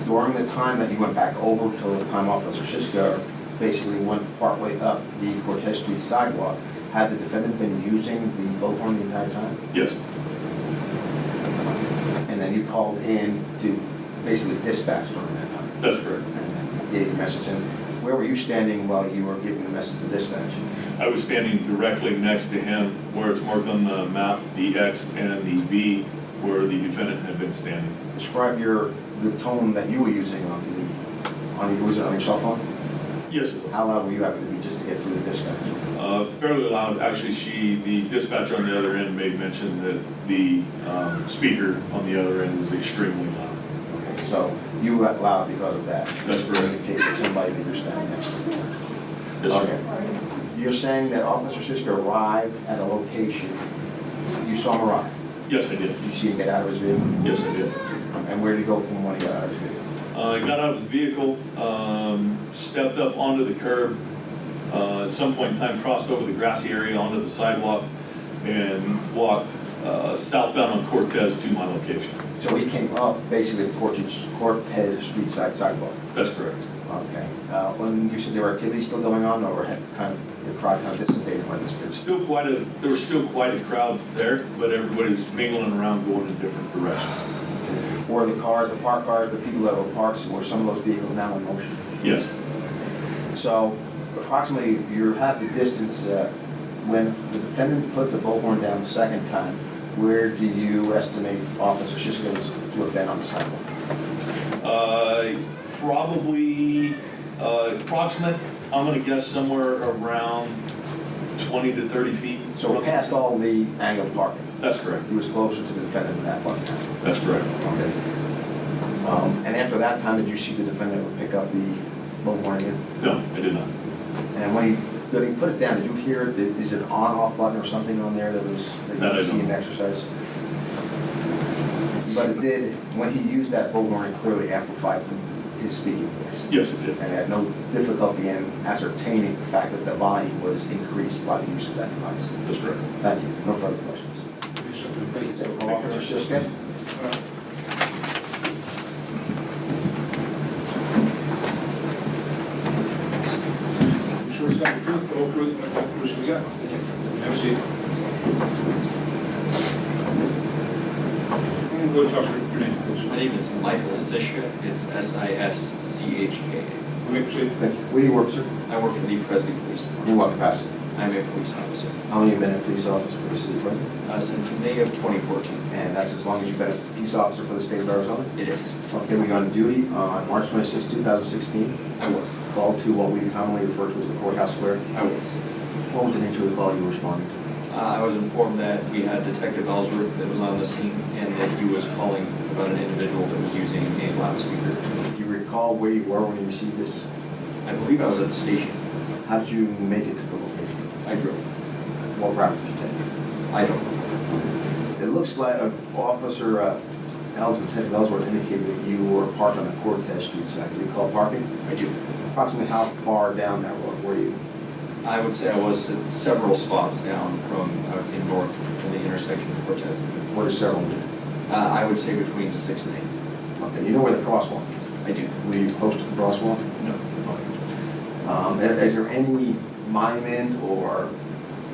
During the time that you went back over till the time Officer Shishka basically went partway up the Cortez Street sidewalk, had the defendant been using the bullhorn the entire time? Yes. And then you called in to basically dispatch during that time? That's correct. And gave a message. And where were you standing while you were giving the message to dispatch? I was standing directly next to him where it's marked on the map, the X and the B, where the defendant had been standing. Describe the tone that you were using on your cell phone? Yes, it was. How loud were you having to be just to get through the dispatch? Fairly loud. Actually, the dispatcher on the other end made mention that the speaker on the other end was extremely loud. Okay, so you got loud because of that? That's correct. Indicate that somebody that you're standing next to. Yes, sir. Okay. You're saying that Officer Siska arrived at a location, you saw him arrive? Yes, I did. Did you see him get out of his vehicle? Yes, I did. And where did he go from when he got out of his vehicle? He got out of his vehicle, stepped up onto the curb, at some point in time crossed over the grassy area onto the sidewalk, and walked southbound on Cortez to my location. So he came up basically the Cortez Street side sidewalk? That's correct. Okay. When you said there were activities still going on, or had kind of, the crowd kind of dissipated by this period? There was still quite a crowd there, but everybody was mingling around, going in different directions. Were the cars, the parked cars, the people that were parked, were some of those vehicles now in motion? Yes. So approximately, you have the distance, when the defendant put the bullhorn down the second time, where do you estimate Officer Siska's to have been on the sidewalk? Probably approximate, I'm gonna guess somewhere around 20 to 30 feet. So past all the angled parking? That's correct. He was closer to the defendant than that one time? That's correct. Okay. And after that time, did you see the defendant pick up the bullhorn again? No, I did not. And when he put it down, did you hear, is it an on-off button or something on there that That I you see don't. him exercise? But it did, when he used that bullhorn, it clearly amplified his speaking voice. Yes, it did. And had no difficulty in ascertaining the fact that the volume was increased by the use of that device. That's correct. Thank you. No further questions. Officer Siska? You sure it's got the truth, the whole truth, and the whole truth we got? Have a seat. Go ahead, tell us your name, please. My name is Michael Sischka. It's Sischka. Let me proceed. Thank you. Where do you work, sir? I work for the Prescott Police Department. In what capacity? I'm a police officer How long have you been a police officer for the city of Prescott? since May of 2014. And that's as long as you've been a peace officer for the state of Arizona? It is. Okay, were you on duty on March 26, 2016? I was. Called to what we commonly refer to as the courthouse square? I was. What was the nature of the call you were responding to? I was informed that we had Detective Ellsworth that was on the scene and that he was calling about an individual that was using a loudspeaker. Do you recall where you were when you received this? I believe I was at the station. How did you make it to the location? I drove. What route did you take? I don't know. It looks like Officer Ellsworth indicated that you were parked on the Cortez Street side. Do you recall parking? I do. Approximately how far down that road were you? I would say I was at several spots down from, I would say, north from the intersection of Cortez. What is several do? I would say between 6 and 8. Okay, you know where the crosswalk is? I do. Were you close to the crosswalk? No. Is there any monument or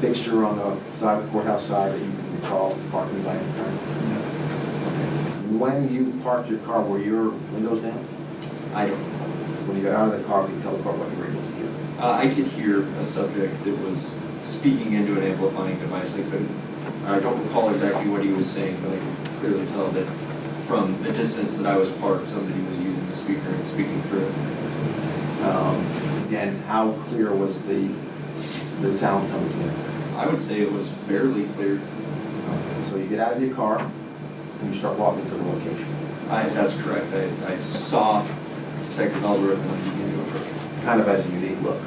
fixture on the side of the courthouse side that you can recall parking by any time? When you parked your car, were your windows down? I don't know. When you got out of the car, could you tell the court what you were able to hear? I could hear a subject that was speaking into an amplifying device. I don't recall exactly what he was saying, but I could clearly tell that from the distance that I was parked, somebody was using the speaker and speaking through it. Again, how clear was the sound coming in? I would say it was fairly clear. So you get out of your car and you start walking to the location. That's correct. I saw Detective Ellsworth when he began to approach. Kind of has a unique look.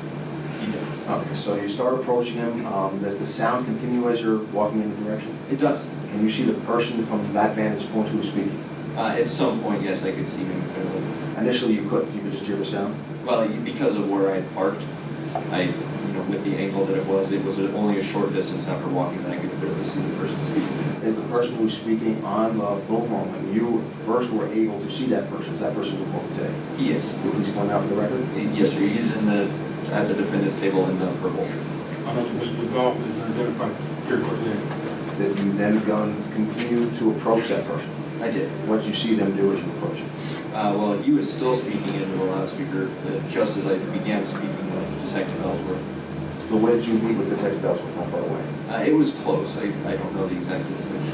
He does. Okay, so you start approaching him. Does the sound continue as you're walking in the direction? It does. Can you see the person from that vantage point who is speaking? At some point, yes, I could see him clearly. Initially, you could just hear the sound? Well, because of where I had parked, with the angle that it was only a short distance after walking that I could clearly see the person speaking. Is the person who's speaking on the bullhorn, when you first were able to see that person, is that person reported today? He is. Will he come out for the record? Yes, sir. He's at the defendant's table in the purple shirt. I know that Mr. Duvall is identified here quickly. Did you then continue to approach that person? I did. What did you see them do as you approached him? Well, he was still speaking into the loudspeaker just as I began speaking with Detective Ellsworth. So where did you meet with Detective Ellsworth? How far away? It was close. I don't know the exact distance.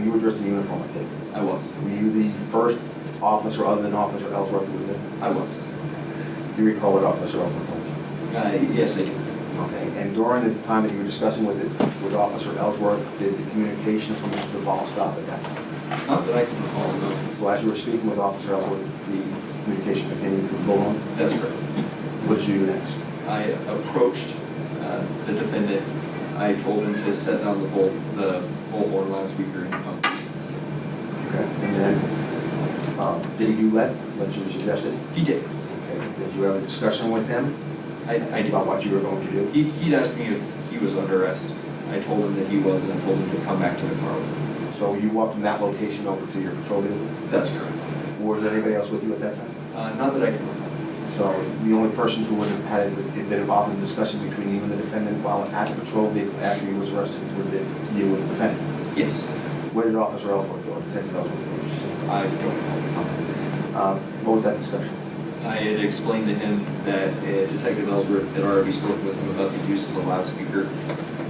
You were dressed in uniform, I think. I was. Were you the first officer other than Officer Ellsworth who was there? I was. Do you recall what Officer Ellsworth told you? Yes, I do. Okay, and during the time that you were discussing with Officer Ellsworth, did the communication from Mr. Duvall stop at that time? Not that I can recall, no. So as you were speaking with Officer Ellsworth, the communication continued through bullhorn? That's correct. What did you do next? I approached the defendant. I told him to set down the bullhorn loudspeaker and come. Okay, and then, did he do what you suggested? He did. Okay, did you have a discussion with him I did. about what you were going to do? He'd asked me if he was under arrest. I told him that he was, and I told him to come back to the car. So you walked from that location over to your patrol vehicle? That's correct. Or was there anybody else with you at that time? Not that I can recall. So the only person who would have had been involved in the discussion between you and the defendant while at the patrol vehicle after he was arrested would have been you and the defendant? Yes. Where did Officer Ellsworth go? Detective Ellsworth go? I don't recall. What was that discussion? I had explained to him that Detective Ellsworth had already spoken with him about the use of the loudspeaker.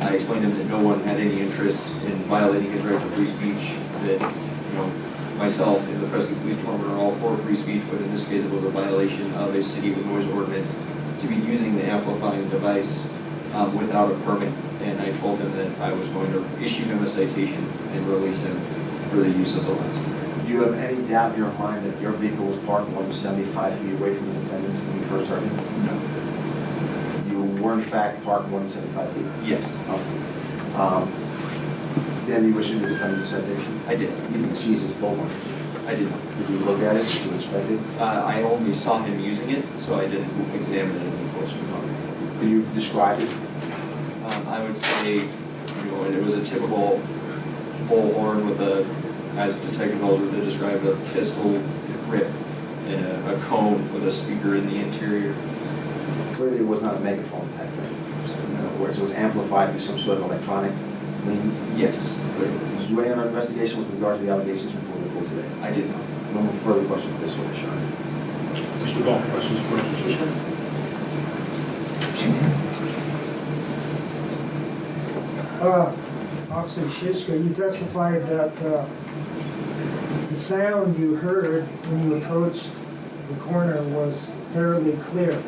I explained to him that no one had any interest in violating his right to free speech, that, myself and the Prescott Police Department are all for free speech, but in this case it was a violation of a city with noise ordinance to be using the amplifying device without a permit. And I told him that I was going to issue him a citation and release him for the use of the loudspeaker. Do you have any doubt in your mind that your vehicle was parked more than 75 feet away from the defendant when you first heard him? No. You were in fact parked more than 75 feet? Yes, Then you issued the defendant a citation? I did. You didn't seize his bullhorn? I did not. Did you look at it? Did you inspect it? I only saw him using it, so I didn't examine it any closer. Could you describe it? I would say, it was a typical bullhorn with as Detective Ellsworth had described, a pistol grip and a cone with a speaker in the interior. Clearly it was not a megaphone type thing. In other words, it was amplified through some sort of electronic means? Yes, Did you do any other investigation with regard to the allegations before the court today? I did not. No more further questions at this witness, Your Honor. Mr. Duvall, questions for Mr. Schuster? Officer Shishka, you testified that the sound you heard when you approached the corner was fairly clear.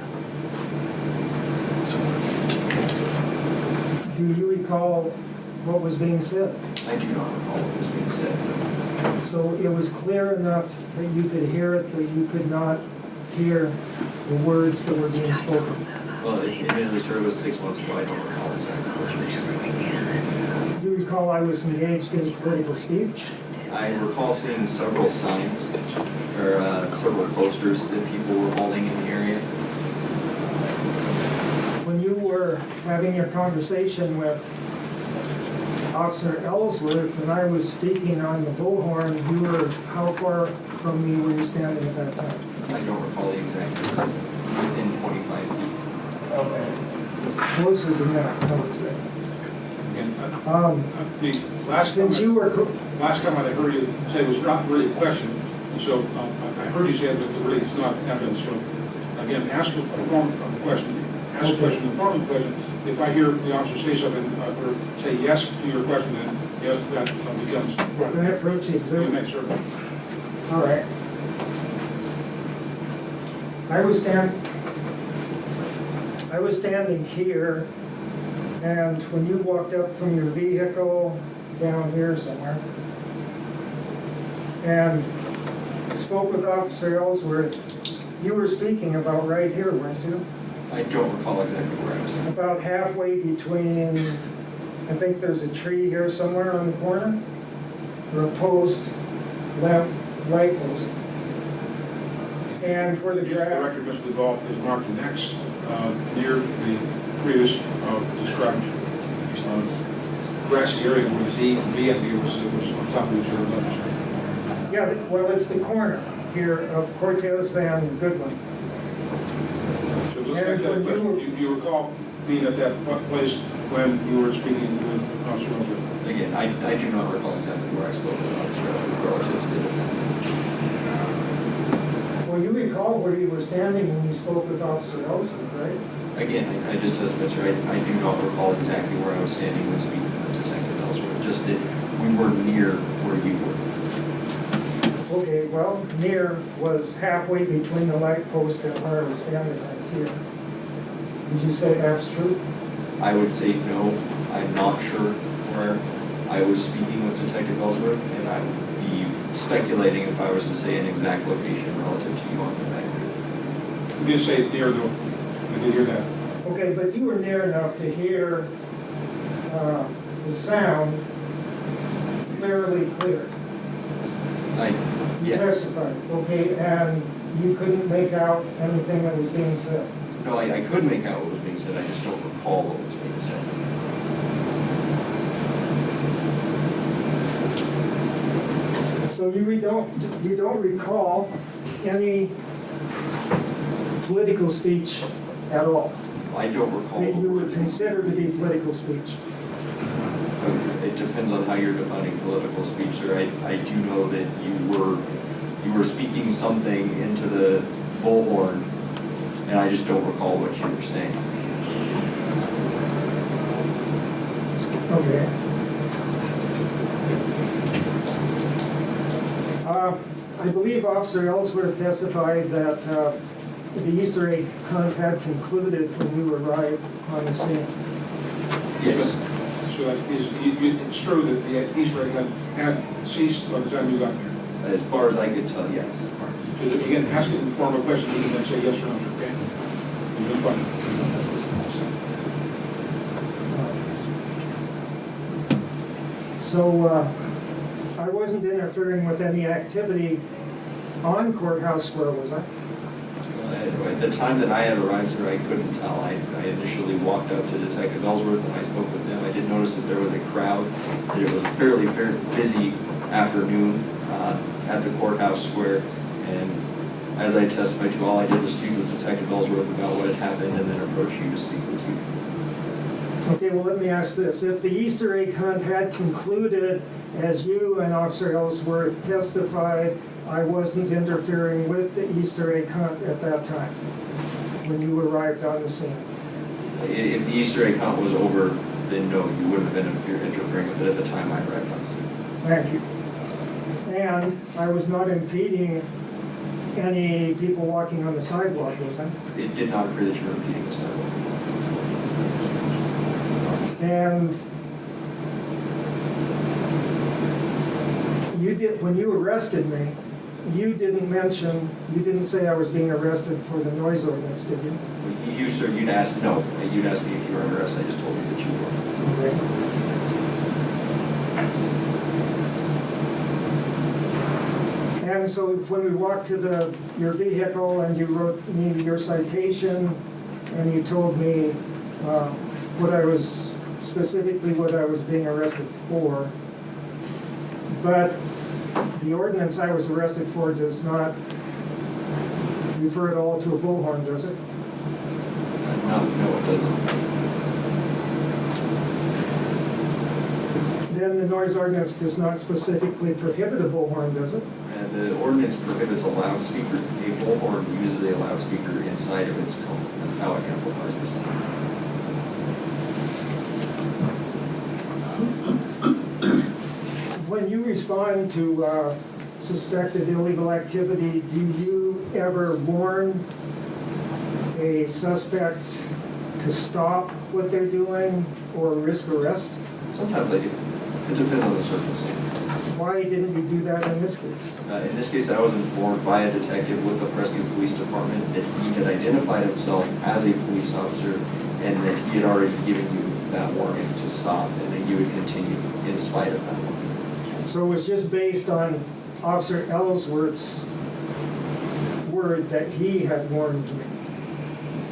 Do you recall what was being said? I do not recall what was being said. So it was clear enough that you could hear it, but you could not hear the words that were being spoken. Well, admittedly, sir, it was 6 months ago. I don't recall exactly what you were saying. Do you recall I was engaged in political speech? I recall seeing several signs or several posters that people were holding in the area. When you were having your conversation with Officer Ellsworth and I was speaking on the bullhorn, you were, how far from me were you standing at that time? I don't recall the exact distance. Within 25 feet. Okay. Closer than that, I would say. The last Since you were, last comment I heard you say was not really a question, so I heard you say it, but really it's not evidence. So again, ask a form of question, ask a question, the following question. If I hear the officer say something, or say yes to your question, then yes, that becomes. can I approach the You exhibit? may, sir. All right. I was standing here, and when you walked up from your vehicle down here somewhere, and spoke with Officer Ellsworth, you were speaking about right here, weren't you? I don't recall exactly where I was. About halfway between, I think there's a tree here somewhere on the corner, or a post, left, right post. And where the Just for the grass, record, Mr. Duvall is marked next, near the previous described grassy area where the Z and B, I think it was on top of each other. yeah, well, it's the corner here of Cortez and Goodwin. So let's make that And when question. You recall being at that place when you were speaking with Officer Ellsworth? Again, I do not recall exactly where I spoke with Officer Ellsworth relative to the defendant. Well, you recall where you were standing when you spoke with Officer Ellsworth, right? Again, I just testified, sir, I do not recall exactly where I was standing when speaking with Detective Ellsworth, just that we were near where you were. Okay, well, near was halfway between the light post and where I was standing right here. Would you say that's true? I would say no, I'm not sure where I was speaking with Detective Ellsworth, and I would be speculating if I was to say an exact location relative to you on the map. You just say near though, I did hear that. Okay, but you were near enough to hear the sound fairly clear. You Yes. testified, okay, and you couldn't make out anything that was being said. No, I could make out what was being said, I just don't recall what was being said. So you don't recall any political speech at all I don't recall. that the you would words. consider to be political speech? It depends on how you're defining political speech, sir. I do know that you were speaking something into the bullhorn, and I just don't recall what you were saying. Okay. I believe Officer Ellsworth testified that the Easter egg hunt had concluded when you arrived on the scene. Yes. So that is, it's true that the Easter egg hunt had ceased by the time you got there. As far as I could tell, yes. So that, again, ask it in the form of a question, you can then say yes or no, okay? You'll be fine. So I wasn't interfering with any activity on Courthouse Square, was I? At the time that I had arrived, sir, I couldn't tell. I initially walked up to Detective Ellsworth and I spoke with him. I did notice that there was a crowd, that it was a fairly busy afternoon at the Courthouse Square. And as I testified to, all I did was speak with Detective Ellsworth about what had happened and then approach you to speak with you. Okay, well, let me ask this. If the Easter egg hunt had concluded, as you and Officer Ellsworth testified, I wasn't interfering with the Easter egg hunt at that time, when you arrived on the scene. If the Easter egg hunt was over, then no, you wouldn't have been interfering with it at the time I arrived on scene. Thank you. And I was not impeding any people walking on the sidewalk, was I? It did not appear that you were impeding the sidewalk. And you did, when you arrested me, you didn't say I was being arrested for the noise ordinance, did you? You, sir, you'd asked me if you were under arrest. I just told you that you were. Okay. And so when we walked to your vehicle and you wrote me your citation and you told me specifically what I was being arrested for, but the ordinance I was arrested for does not refer at all to a bullhorn, does it? No, it doesn't. Then the noise ordinance does not specifically prohibit a bullhorn, does it? The ordinance prohibits a loudspeaker. A bullhorn uses a loudspeaker inside of its cone. That's how it amplifies the sound. When you respond to suspected illegal activity, do you ever warn a suspect to stop what they're doing or risk arrest? Sometimes I do. It depends on the circumstance. Why didn't you do that in this case? In this case, I was informed by a detective with the Prescott Police Department that he had identified himself as a police officer and that he had already given you that warning to stop and that you would continue in spite of that warning. So it was just based on Officer Ellsworth's word that he had warned me.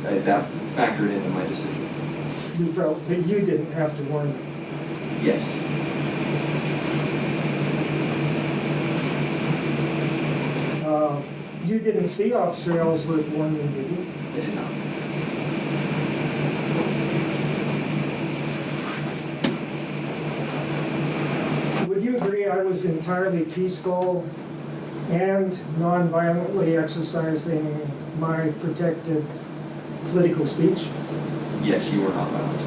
That factored into my decision. You felt that you didn't have to warn me. Yes. You didn't see Officer Ellsworth warn me, did you? I did not. Would you agree I was entirely peaceful and non-violently exercising my protected political speech? Yes, you were not violent.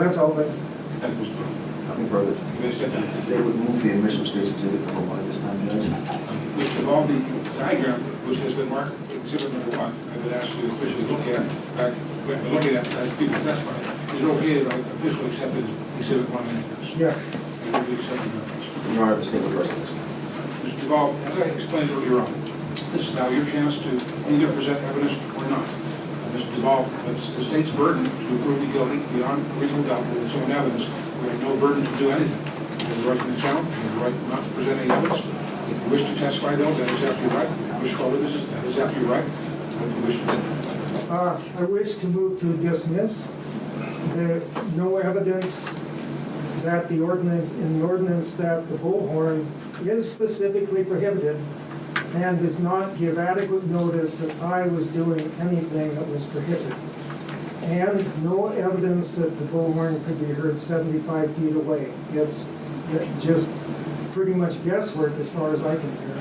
That's all, but That was good. Nothing further. You may step down. The state would move the admission of state's exhibit number 1 at this time, Judge. Mr. Duvall, the diagram, which has been marked exhibit number 1, I've been asked to officially look at, looking at as people testify, is it okay that I officially accept it as exhibit 1 in this? Yes. And will be accepted by this. Your Honor, the state would rest this. Mr. Duvall, as I explained earlier on, this is now your chance to either present evidence or not. Mr. Duvall, it's the state's burden to prove you guilty beyond reasonable doubt with its own evidence. We have no burden to do anything. You have the right to be silent, you have the right not to present any evidence. If you wish to testify, though, that is absolutely right. If you wish to call witnesses, that is absolutely right. What do you wish to do? I wish to move to dismiss. No evidence that the ordinance, in the ordinance that the bullhorn is specifically prohibited and does not give adequate notice that I was doing anything that was prohibited. And no evidence that the bullhorn could be heard 75 feet away. It's just pretty much guesswork as far as I can hear.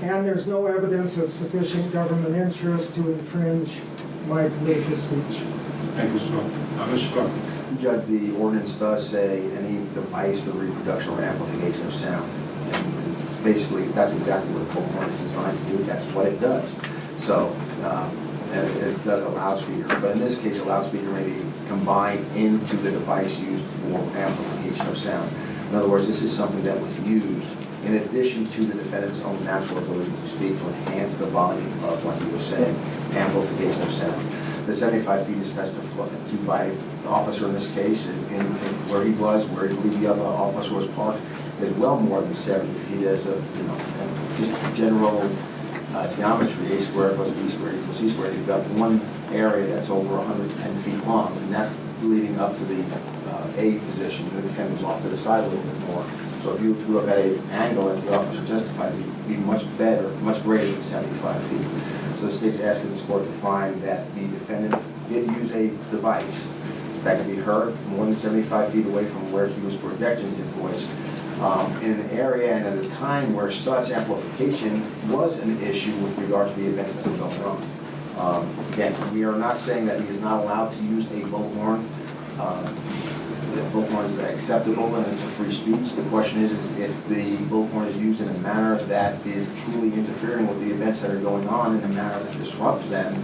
And there's no evidence of sufficient government interest to infringe my political speech. Thank you, Mr. Duvall. Mr. Scott. Judge, the ordinance does say any device for reproduction or amplification of sound. And basically, that's exactly what a bullhorn is designed to do. That's what it does. So, and it does a loudspeaker. But in this case, a loudspeaker may be combined into the device used for amplification of sound. In other words, this is something that was used in addition to the defendant's own natural ability to speak to enhance the volume of, like you were saying, amplification of sound. The 75 feet is testified to by the officer in this case, in where he was, where he believed the other officer was parked, is well more than 70 feet as a, just general geometry. A squared plus B squared equals C squared. You've got one area that's over 110 feet long, and that's leading up to the A position. The defendant was off to the side a little bit more. So if you look at an angle, as the officer justified, it would be much better, much greater than 75 feet. So the state's asking this court to find that the defendant did use a device that could be heard more than 75 feet away from where he was projecting his voice in an area and at a time where such amplification was an issue with regard to the events that were going on. Again, we are not saying that he is not allowed to use a bullhorn. The bullhorn is acceptable and it's a free speech. The question is if the bullhorn is used in a manner that is truly interfering with the events that are going on in a manner that disrupts them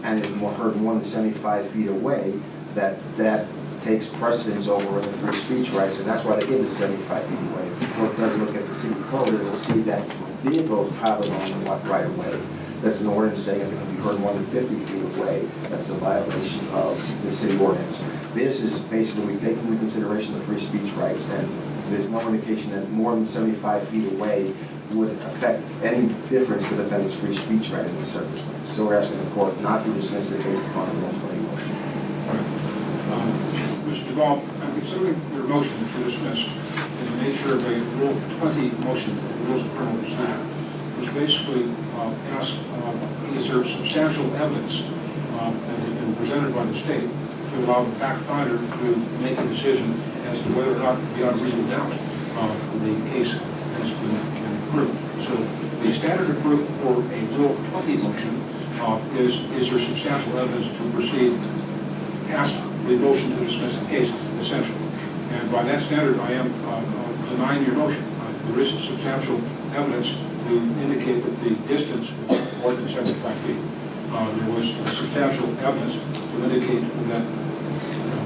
and is heard more than 75 feet away, that takes precedence over the free speech rights, and that's why they give it 75 feet away. If the court does look at the city code, it will see that vehicles traveling on the right of way, that's an ordinance saying if it can be heard more than 50 feet away, that's a violation of the city ordinance. This is basically taking into consideration the free speech rights, and there's no indication that more than 75 feet away would affect any difference to the defendant's free speech right in this circumstance. So we're asking the court not to dismiss it based upon the Rule 20 motion. Mr. Duvall, I'm considering your motion to dismiss in the nature of a Rule 20 motion, the Rules of Criminal Procedure, which basically asks, is there substantial evidence that has been presented by the state to allow the fact finder to make a decision as to whether or not, beyond reasonable doubt, the case has been approved. So the standard of proof for a Rule 20 motion is there substantial evidence to proceed past the motion to dismiss the case, essentially. And by that standard, I am denying your motion. There is substantial evidence to indicate that the distance was more than 75 feet. There was substantial evidence to indicate that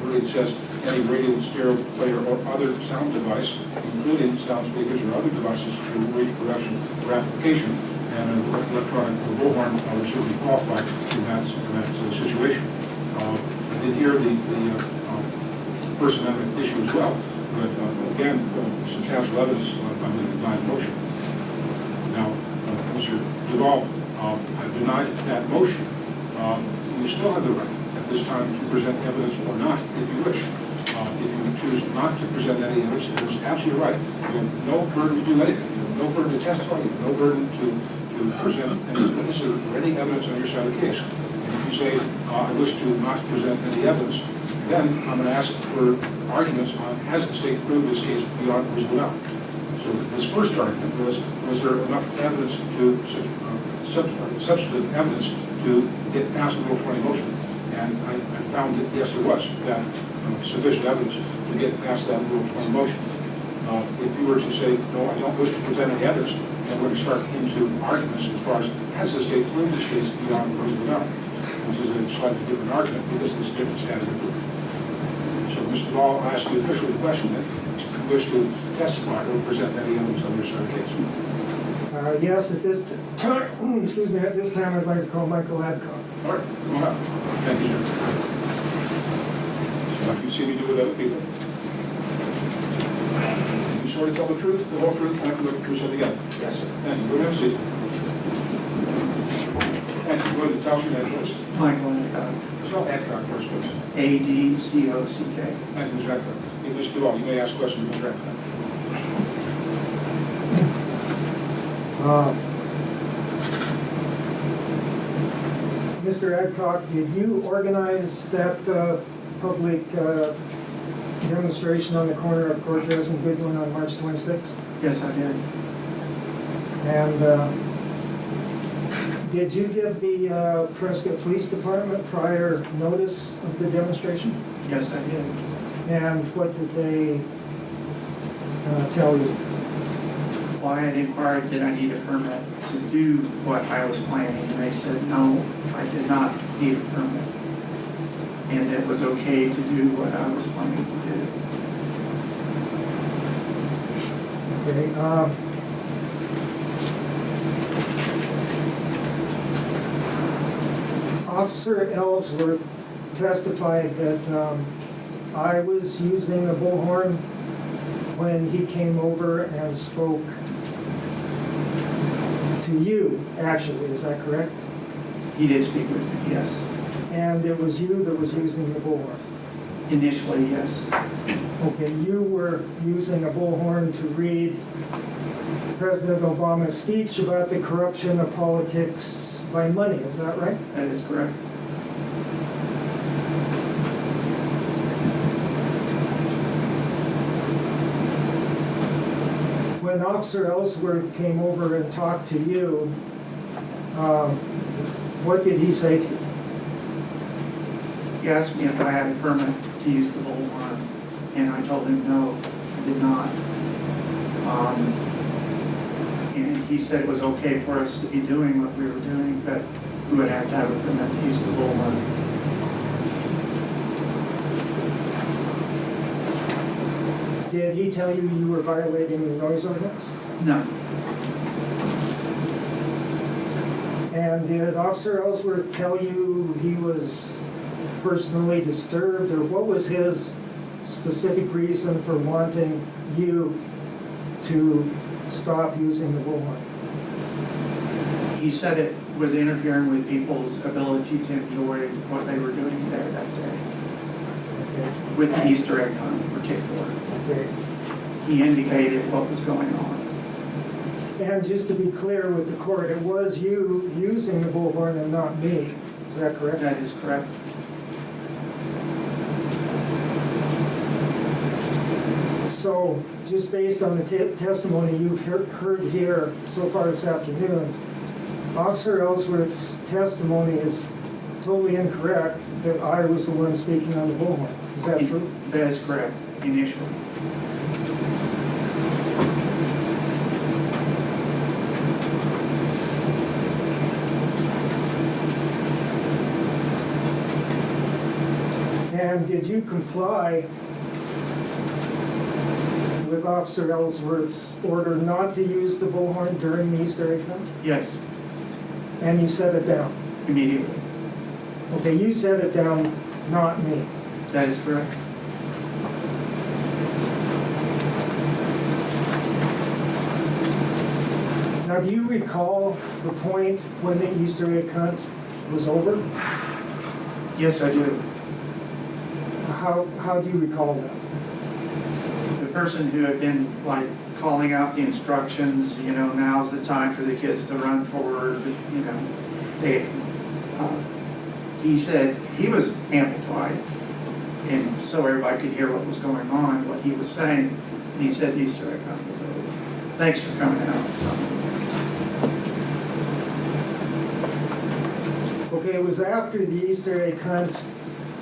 really it says any radio, stereo player, or other sound device, including sound speakers or other devices for reproduction or application, and an electronic bullhorn would certainly qualify in that situation. I did hear the First Amendment issue as well, but again, substantial evidence on the denied motion. Now, Mr. Duvall, I denied that motion. You still have the right at this time to present evidence or not, if you wish. If you choose not to present any evidence, it is absolutely right. You have no burden to do anything. You have no burden to testify. You have no burden to present any witnesses or any evidence on your side of the case. And if you say, I wish to not present any evidence, then I'm going to ask for arguments on has the state proved this case beyond reasonable doubt. So this first argument was there enough evidence to, substantive evidence to get past the Rule 20 motion? And I found that, yes, there was that sufficient evidence to get past that Rule 20 motion. If you were to say, no, I don't wish to present any evidence, and we're going to start into arguments as far as has the state proved this case beyond reasonable doubt, which is a slightly different argument because there's a different standard of proof. So, Mr. Duvall, I'll ask you officially the question that you wish to testify or present any evidence on your side of the case. Yes, at this time, excuse me, at this time, I'd like to call Michael Adcock. All right, come on up. Thank you, sir. Like you see me do with other people. You sort of tell the truth, the whole truth, and the truth of the other. Yes, sir. Thank you. Go ahead and sit. Thank you. Go ahead and tell us your name first. Michael Adcock, Spell Adcock first, please. A-D-C-O-C-K. Thank you, Ms. Adcock. Hey, Mr. Duvall, you may ask questions, Mr. Adcock. Mr. Adcock, did you organize that public demonstration on the corner of Cortez and Goodwin on March 26th? Yes, I did. And did you give the Prescott Police Department prior notice of the demonstration? Yes, I did. And what did they tell you? Well, I had inquired, did I need a permit to do what I was planning? And they said, no, I did not need a permit. And it was okay to do what I was planning to do. Okay. Officer Ellsworth testified that I was using a bullhorn when he came over and spoke to you, actually, is that correct? He did speak with me, yes. And it was you that was using the bullhorn? Initially, yes. Okay, you were using a bullhorn to read President Obama's speech about the corruption of politics by money, is that right? That is correct. When Officer Ellsworth came over and talked to you, what did he say to you? He asked me if I had a permit to use the bullhorn, and I told him no, I did not. And he said it was okay for us to be doing what we were doing, but we would have to have a permit to use the bullhorn. Did he tell you you were violating the noise ordinance? No. And did Officer Ellsworth tell you he was personally disturbed, or what was his specific reason for wanting you to stop using the bullhorn? He said it was interfering with people's ability to enjoy what they were doing there that day, Okay. with the Easter egg hunt in particular. Okay. He indicated what was going on. And just to be clear with the court, it was you using the bullhorn and not me. Is that correct? That is correct. So, just based on the testimony you've heard here so far this afternoon, Officer Ellsworth's testimony is totally incorrect that I was the one speaking on the bullhorn. Is that true? That is correct, initially. And did you comply with Officer Ellsworth's order not to use the bullhorn during the Easter egg hunt? Yes, And you set it down? immediately. Okay, you set it down, not me. That is correct. Now, do you recall the point when the Easter egg hunt was over? Yes, I do. How do you recall that? The person who had been like calling out the instructions, now's the time for the kids to run forward, he said he was amplified, and so everybody could hear what was going on, what he was saying, and he said the Easter egg hunt was over. Thanks for coming out. Okay, it was after the Easter egg hunt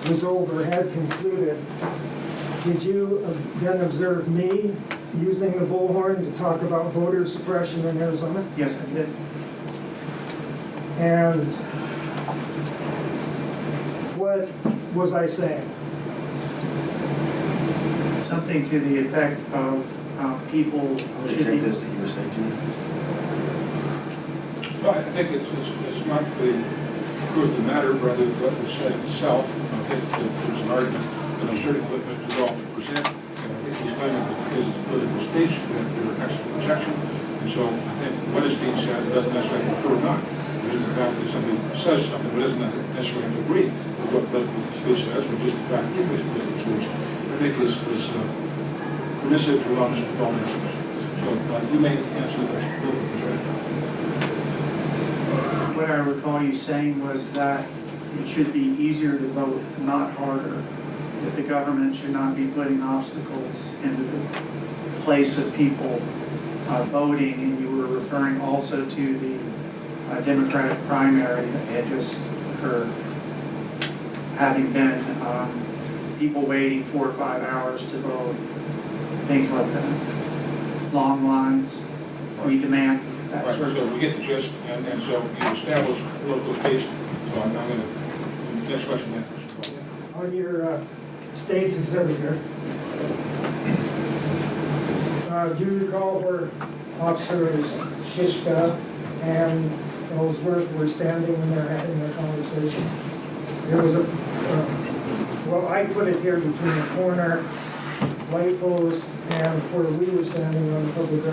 was over, had concluded. Did you then observe me using the bullhorn to talk about voter suppression in Arizona? Yes, I did. And what was I saying? Something to the effect of people Would you should take be. this that you were saying to me? Well, I think it's not the truth of the matter, rather what was said itself. I think that there's an argument that I'm certain what Mr. Duvall will present, and I think he's claiming that because it's political speech, that there are extra protection. And so I think what is being said doesn't necessarily occur or not. It is the fact that somebody says something, but doesn't necessarily have to agree with what political speech says, but just the fact that it is political speech, I think is permissive to allow Mr. Duvall to answer this. So you may answer the question. Go for it, Mr. Ray. What I recall you saying was that it should be easier to vote, not harder. That the government should not be putting obstacles into the place of people voting, and you were referring also to the Democratic primary that had just occurred, having been people waiting 4 or 5 hours to vote, things like that. Long lines, we demand that Right, sort of. so we get the gist, and so you establish political speech. So I'm going to, next question then. On your state's exhibit here, do you recall where Officers Shishka and Ellsworth were standing when they were having their conversation? There was a, well, I put it here between the corner, light post, and where we were standing on the public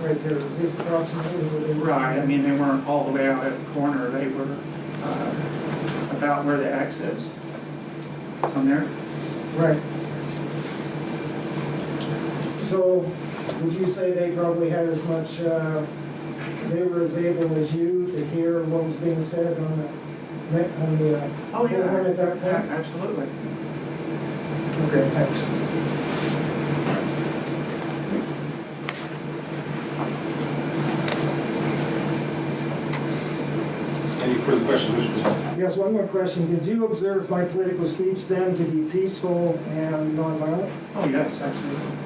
right there. Is this approximately where they were? Right, I mean, they weren't all the way out at the corner, they were about where the X is. On there? Right. So, would you say they probably had as much, they were as able as you to hear what was being said on the Oh, yeah. bullhorn at that point? Absolutely. Okay, thanks. Any further questions, Mr. Duvall? Yes, one more question. Did you observe my political speech then to be peaceful and nonviolent? Oh, yes, absolutely.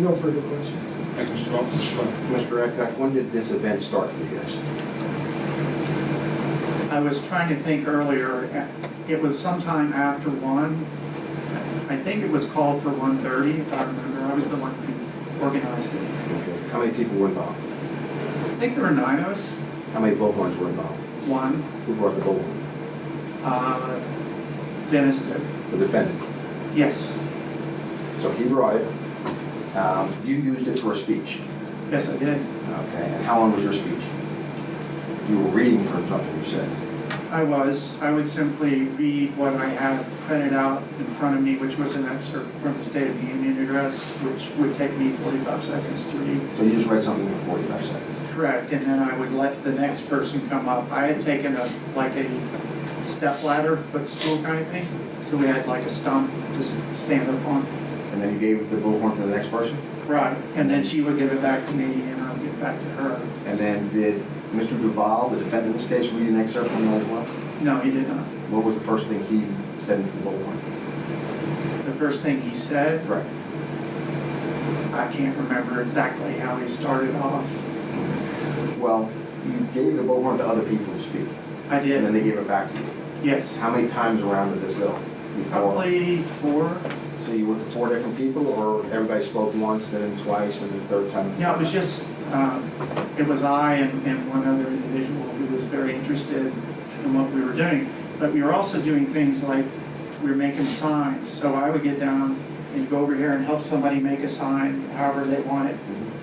No further questions. Thank you, Mr. Duvall. Mr. Duvall. Mr. Eckbeck, when did this event start for you guys? I was trying to think earlier, it was sometime after 1. I think it was called for 1:30, if I remember. I was the one who organized it. Okay. How many people were involved? I think there were 9 of us. How many bullhorns were involved? 1, Who brought the bullhorn? Dennis did. The defendant. Yes, So he brought it. You used it for a speech. yes, I did. Okay. And how long was your speech? You were reading from something you said. I would simply read what I had printed out in front of me, which was an excerpt from the State of the Union address, which would take me 45 seconds to read. So you just read something in 45 seconds. Correct, and then I would let the next person come up. I had taken a stepladder, footstool kind of thing, so we had like a stump to stand up on. And then you gave the bullhorn to the next person? Right, and then she would give it back to me, and I would give it back to her. And then did Mr. Duvall, the defendant in this case, read an excerpt from that as well? No, he did not. What was the first thing he said into the bullhorn? The first thing he said, Correct. I can't remember exactly how he started off. Well, you gave the bullhorn to other people to speak, I and then did, they gave it back to you. yes, How many times around did this go? Before? probably 4. So you went to 4 different people, or everybody spoke once, then twice, and then the third time? Yeah, it was just, it was I and one other individual who was very interested in what we were doing. But we were also doing things like, we were making signs. So I would get down and go over here and help somebody make a sign however they want it,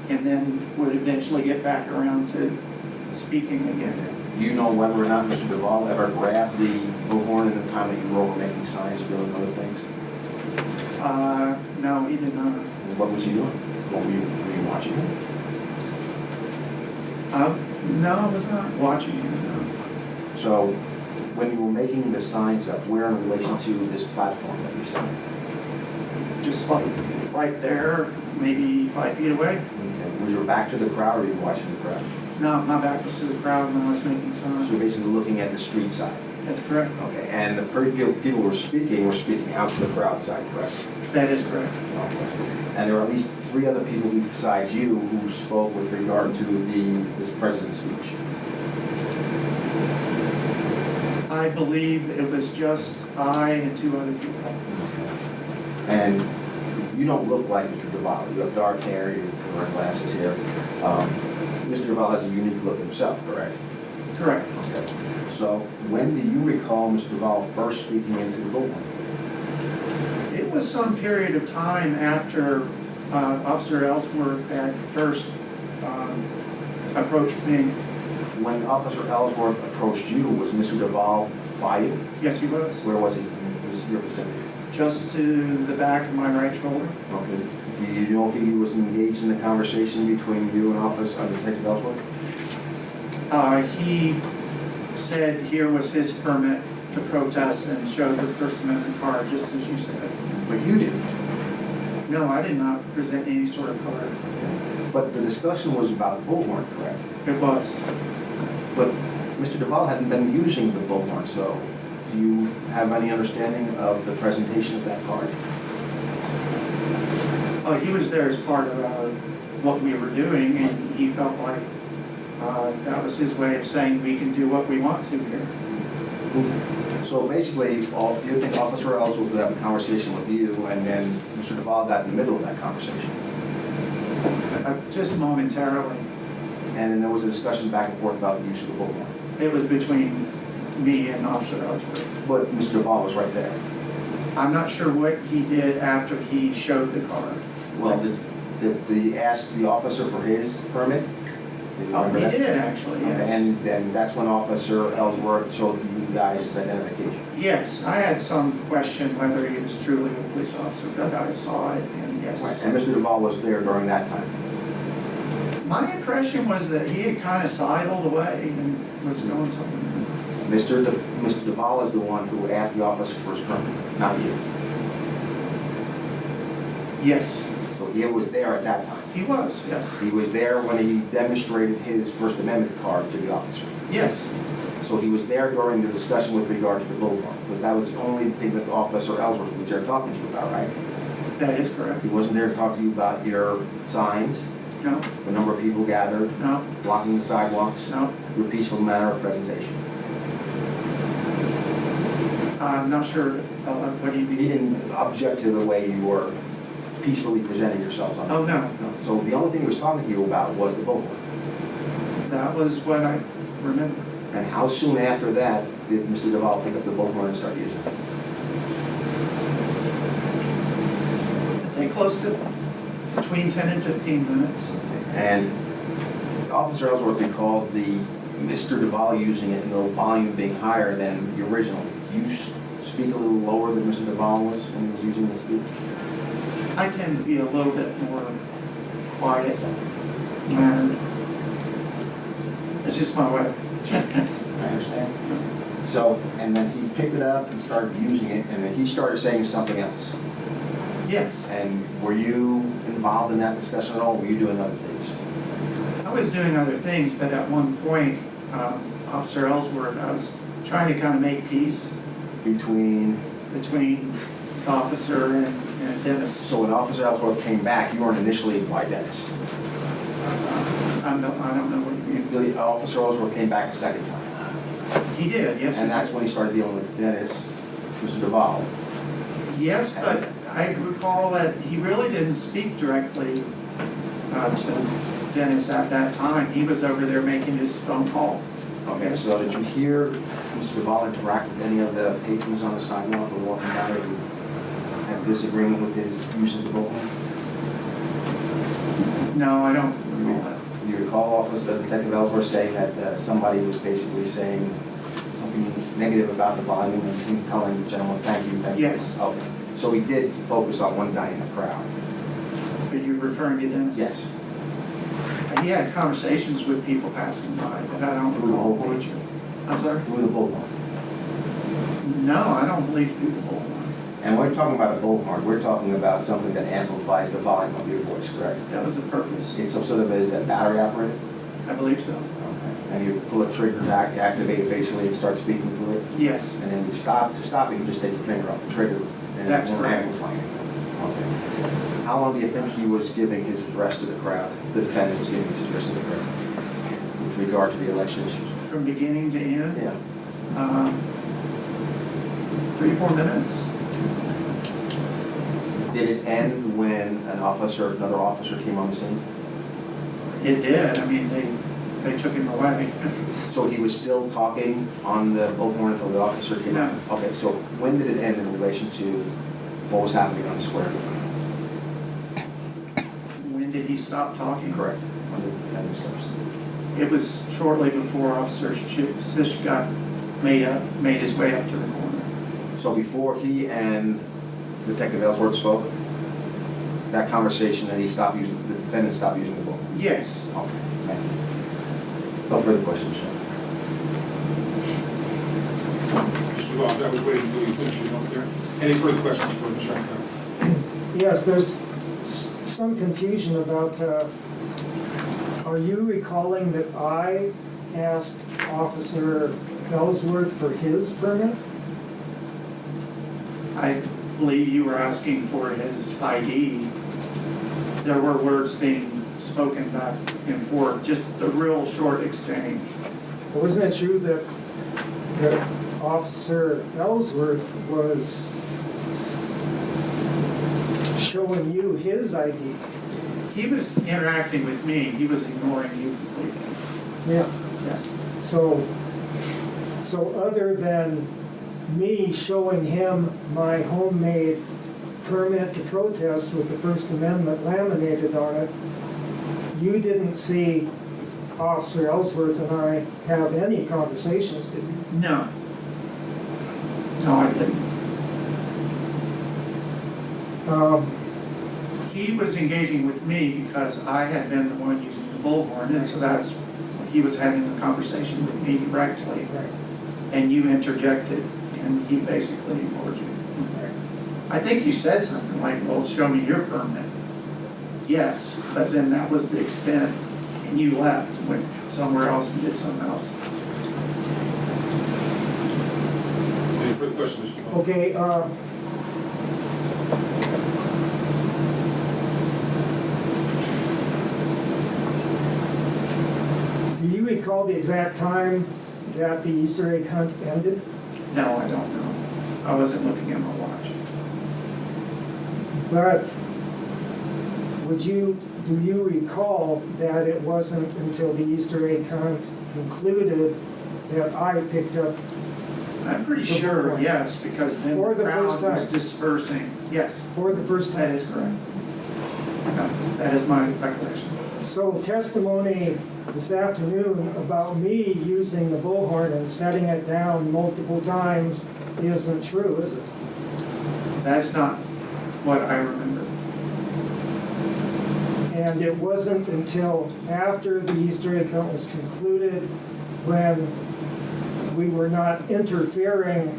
and then would eventually get back around to speaking again. Do you know whether or not Mr. Duvall ever grabbed the bullhorn in the time that you were over making signs or doing other things? No, he did not. And what was he doing? Were you watching him? No, I was not watching him, no. So when you were making the signs up, where in relation to this platform that you said? Just like right there, maybe 5 feet away. Okay. Was your back to the crowd, or were you watching the crowd? No, my back was to the crowd when I was making So you're signs. basically looking at the street side. That's correct. Okay, and the people were speaking out to the crowd side, correct? That is correct. And there were at least 3 other people besides you who spoke with regard to this president's speech. I believe it was just I and 2 other people. And you don't look like Mr. Duvall. You have dark hair, you wear glasses here. Mr. Duvall has a unique look himself, correct? Correct. Okay. So when do you recall Mr. Duvall first speaking into the bullhorn? It was some period of time after Officer Ellsworth had first approached me. When Officer Ellsworth approached you, was Mr. Duvall by you? Yes, he was. Where was he? In your vicinity? Just to the back of my right shoulder. Okay. Do you know if he was engaged in the conversation between you and Detective Ellsworth? He said here was his permit to protest and showed the First Amendment card, just as you said. But you didn't. No, I did not present any sort of card. But the discussion was about the bullhorn, correct? It was. But Mr. Duvall hadn't been using the bullhorn, so do you have any understanding of the presentation of that card? He was there as part of what we were doing, and he felt like that was his way of saying we can do what we want to here. So basically, you think Officer Ellsworth would have a conversation with you, and then Mr. Duvall got in the middle of that conversation? Just momentarily. And then there was a discussion back and forth about the use of the bullhorn. It was between me and Officer Ellsworth. But Mr. Duvall was right there. I'm not sure what he did after he showed the card. Well, did he ask the officer for his permit? Did you remember He that? did, actually, Okay, yes. and then that's when Officer Ellsworth showed you guys his identification. Yes, I had some question whether he was truly a police officer, but I saw it, and yes. Right, and Mr. Duvall was there during that time. My impression was that he had kind of sidled away and was going somewhere. Mr. Duvall is the one who asked the officer for his permit, not you. Yes, So he was there at that time. he was, yes. He was there when he demonstrated his First Amendment card to the officer. Yes, So he was there during the discussion with regard to the bullhorn, because that was the only thing that Officer Ellsworth was there talking to you about, right? that is correct. He wasn't there to talk to you about your signs, No, the number of people gathered, no, blocking the sidewalks, no. your peaceful manner of presentation. I'm not sure, what do you He mean? didn't object to the way you were peacefully presenting yourselves on. Oh, no, No. So the only thing he was talking to you about was the bullhorn. that was what I remember. And how soon after that did Mr. Duvall pick up the bullhorn and start using it? I'd say close to between 10 and 15 minutes. And Officer Ellsworth recalls the Mr. Duvall using it and the volume being higher than the original. You speak a little lower than Mr. Duvall was when he was using the speak? I tend to be a little bit more quiet mannered. It's just my way. I understand. So, and then he picked it up and started using it, and then he started saying something else. Yes, And were you involved in that discussion at all? Were you doing other things? I was doing other things, but at one point, Officer Ellsworth, I was trying to kind of make peace Between, between the officer and Dennis. so when Officer Ellsworth came back, you weren't initially by Dennis. I don't know what you mean. The Officer Ellsworth came back a second time. He did, yes. And that's when he started dealing with Dennis, Mr. Duvall. Yes, but I recall that he really didn't speak directly to Dennis at that time. He was over there making his phone call. Okay, so did you hear Mr. Duvall interact with any of the patrons on the sidewalk or walking by who had disagreement with his use of the bullhorn? No, I don't recall that. Do you recall Officer Detective Ellsworth saying that somebody was basically saying something negative about the volume and him telling the gentleman, thank you, thank you? Yes. Okay, so he did focus on one guy in the crowd? Are you referring to Dennis? Yes. He had conversations with people passing by, but I don't Through the recall whole which. page? I'm sorry? Through the bullhorn? No, I don't believe through the bullhorn. And when we're talking about a bullhorn, we're talking about something that amplifies the volume of your voice, correct? That was the purpose. It's some sort of, is it battery operated? I believe so. Okay. And you pull a trigger to activate it basically and start speaking through it? Yes, And then you stop, to stop it, you just take your finger off the trigger and That's it won't correct. amplify it. Okay. How long do you think he was giving his address to the crowd, the defendant was giving his address to the crowd with regard to the election issues? from beginning to end, Yeah. 3 or 4 minutes. Did it end when another officer came on the scene? It did, I mean, they took him away. So he was still talking on the bullhorn until the officer came No. on? Okay, so when did it end in relation to what was happening on the square? When did he stop talking? Correct. When did the defendant start? It was shortly before Officer Sish made his way up to the corner. So before he and Detective Ellsworth spoke, that conversation that the defendant stopped using the bullhorn? Yes. Okay, thank you. No further questions, Sean. Mr. Duvall, I was waiting until you finish your note there. Any further questions for Mr. Arthur? Yes, there's some confusion about, are you recalling that I asked Officer Ellsworth for his permit? I believe you were asking for his ID. There were words being spoken back and forth, just a real short exchange. Or wasn't it true that Officer Ellsworth was showing you his ID? He was interacting with me, he was ignoring you completely. Yeah. Yes. So other than me showing him my homemade permit to protest with the First Amendment laminated on it, you didn't see Officer Ellsworth and I have any conversations, did you? No. No, I didn't. He was engaging with me because I had been the one using the bullhorn, and so he was having a conversation with me directly, Right. and you interjected, and he basically ignored you. I think you said something like, well, show me your permit. Yes, but then that was the extent, and you left, went somewhere else and did something else. Any further questions, Mr. Duvall? Okay, do you recall the exact time that the Easter egg hunt ended? No, I don't know. I wasn't looking at my watch. But do you recall that it wasn't until the Easter egg hunt concluded that I picked up? I'm pretty sure, yes, because then For the the crowd first was time. dispersing. Yes, For the first that time. is correct. No, that is my recollection. So testimony this afternoon about me using the bullhorn and setting it down multiple times isn't true, is it? That's not what I remember. And it wasn't until after the Easter egg hunt was concluded, when we were not interfering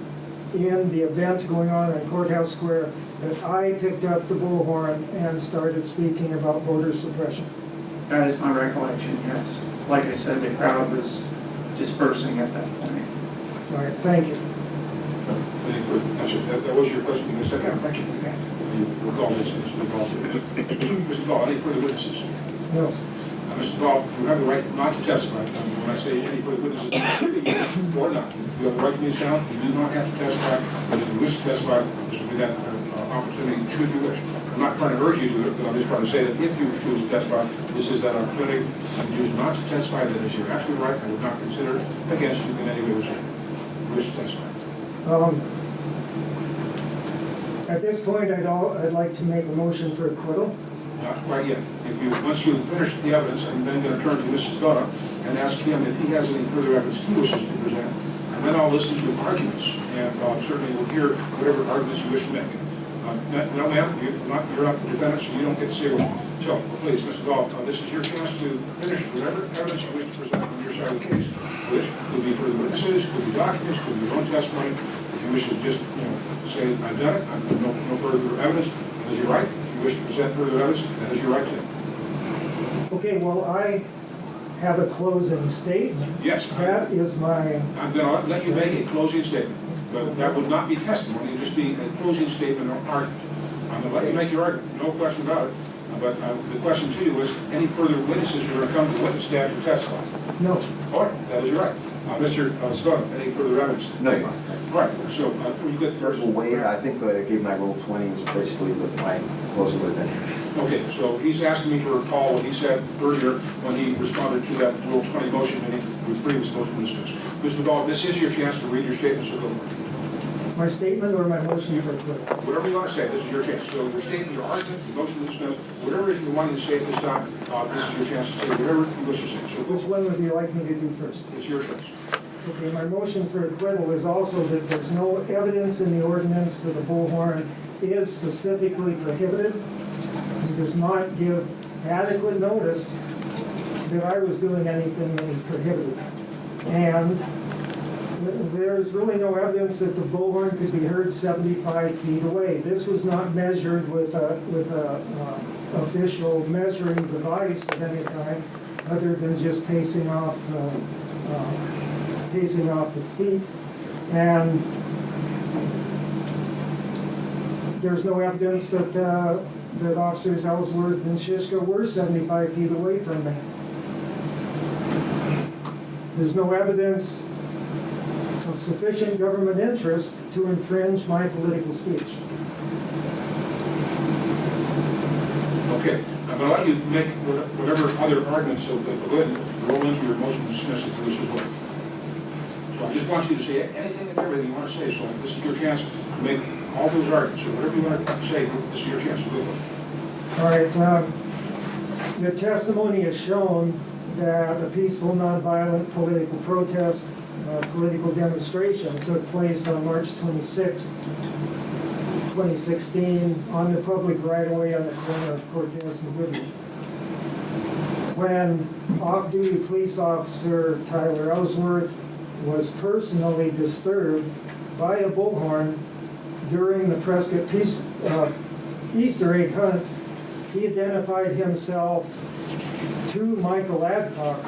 in the event going on in Courthouse Square, that I picked up the bullhorn and started speaking about voter suppression. That is my recollection, yes. Like I said, the crowd was dispersing at that point. All right, thank you. Any further, that was your question, Ms. Secretary? Thank you. You recall this, Mr. Duvall? Mr. Duvall, any further witnesses? No. Mr. Duvall, you have the right not to testify. When I say any further witnesses, or not, you have the right to be silent. You do not have to testify, but if you wish to testify, this will be that opportunity, should you wish. I'm not trying to urge you to do it, but I'm just trying to say that if you choose to testify, this is that opportunity. If you choose not to testify, that is your absolute right. I would not consider it against you in any way which you wish to testify. At this point, I'd like to make a motion for acquittal. Not quite yet. Once you finish the evidence, I'm then going to turn to Mrs. Scott and ask him if he has any further evidence he wishes to present. And then I'll listen to arguments, and certainly will hear whatever arguments you wish to make. No, ma'am, you're not the defendant, so you don't get to say what. So, please, Mrs. Goff, this is your chance to finish whatever evidence you wish to present on your side of the case, which could be further witnesses, could be documents, could be your own testimony. If you wish to just, say, I've done it, no further evidence, that is your right. If you wish to present further evidence, that is your right to. Okay, well, I have a closing statement. Yes, That is my, I'm going to let you make a closing statement, but that would not be testimony, it would just be a closing statement or argument. I'm going to let you make your argument, no question about it. But the question to you was, any further witnesses who are going to come to the witness stand to testify? no. All right, that is your right. Mr. Scott, any further evidence? No, Your Honor. Right, so before you get the Judge first. will wait, I think I gave my Rule 20, was basically my closing would have been. Okay, so he's asking me to recall what he said earlier when he responded to that Rule 20 motion and his previous motion was dismissed. Mr. Duvall, this is your chance to read your statement, so go for it. My statement or my motion for acquittal? Whatever you want to say, this is your chance. So your statement, your argument, your motion to dismiss, whatever it is you want to say at this time, this is your chance to say whatever you wish to say. So Which one would you like me to do first? it's your choice. Okay, my motion for acquittal is also that there's no evidence in the ordinance that the bullhorn is specifically prohibited. It does not give adequate notice that I was doing anything that was prohibited. And there's really no evidence that the bullhorn could be heard 75 feet away. This was not measured with a official measuring device of any kind, other than just pacing off the feet. And there's no evidence that Officers Ellsworth and Shishka were 75 feet away from me. There's no evidence of sufficient government interest to infringe my political speech. Okay, I'm going to let you make whatever other arguments, so go ahead and roll into your motion to dismiss it, please, as well. So I just want you to say anything and everything you want to say, so this is your chance to make all those arguments. So whatever you want to say, this is your chance to go for it. All right, the testimony has shown that a peaceful, nonviolent political protest, political demonstration took place on March 26, 2016, on the public right-of-way on the corner of Cortez and Goodwin. When off-duty police officer Tyler Ellsworth was personally disturbed by a bullhorn during the Prescott Easter egg hunt, he identified himself to Michael Adcock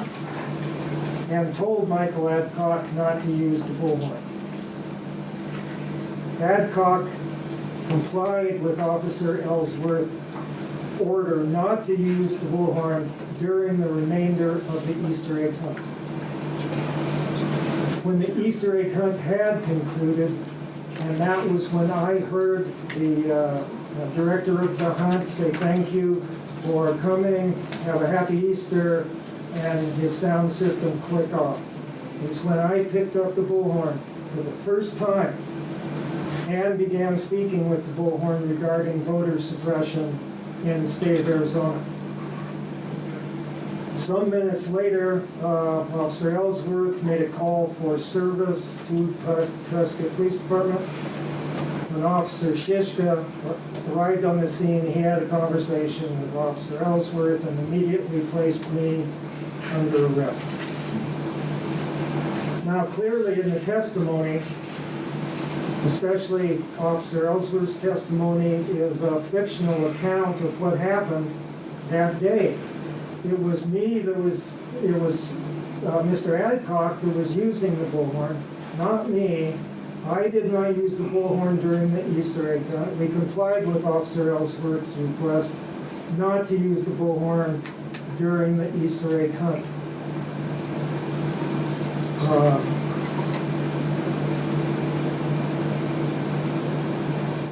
and told Michael Adcock not to use the bullhorn. Adcock complied with Officer Ellsworth's order not to use the bullhorn during the remainder of the Easter egg hunt. When the Easter egg hunt had concluded, and that was when I heard the director of the hunt say thank you for coming, have a happy Easter, and his sound system click off. It's when I picked up the bullhorn for the first time and began speaking with the bullhorn regarding voter suppression in the state of Arizona. Some minutes later, Officer Ellsworth made a call for service to Prescott Police Department. When Officer Shishka arrived on the scene, he had a conversation with Officer Ellsworth and immediately placed me under arrest. Now, clearly in the testimony, especially Officer Ellsworth's testimony, is a fictional account of what happened that day. It was me that was, Mr. Adcock that was using the bullhorn, not me. I did not use the bullhorn during the Easter egg hunt. We complied with Officer Ellsworth's request not to use the bullhorn during the Easter egg hunt.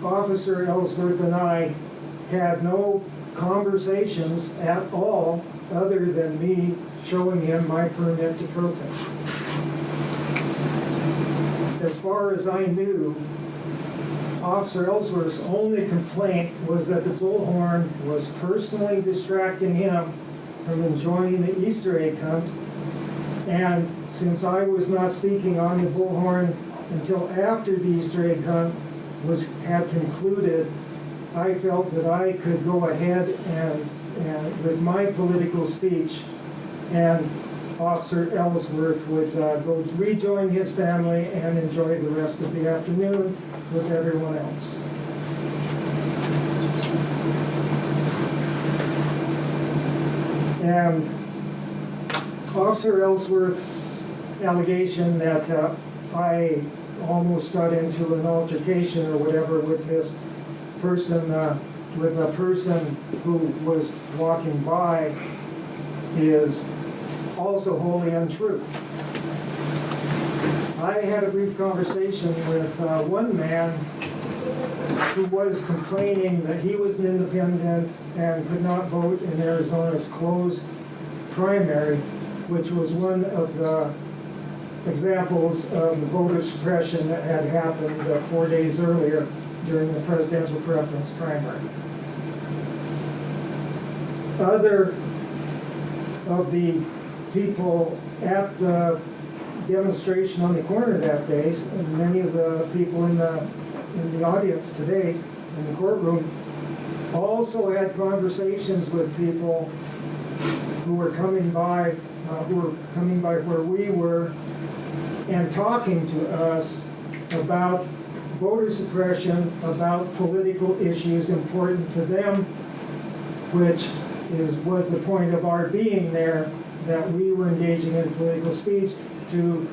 Officer Ellsworth and I had no conversations at all other than me showing him my permit to protest. As far as I knew, Officer Ellsworth's only complaint was that the bullhorn was personally distracting him from enjoying the Easter egg hunt. And since I was not speaking on the bullhorn until after the Easter egg hunt had concluded, I felt that I could go ahead and with my political speech, and Officer Ellsworth would go rejoin his family and enjoy the rest of the afternoon with everyone else. And Officer Ellsworth's allegation that I almost got into an altercation or whatever with this person, with a person who was walking by, is also wholly untrue. I had a brief conversation with one man who was complaining that he was an independent and could not vote in Arizona's closed primary, which was one of the examples of the voter suppression that had happened 4 days earlier during the presidential preference primary. Other of the people at the demonstration on the corner that day, and many of the people in the audience today in the courtroom, also had conversations with people who were coming by where we were and talking to us about voter suppression, about political issues important to them, which was the point of our being there, that we were engaging in political speech to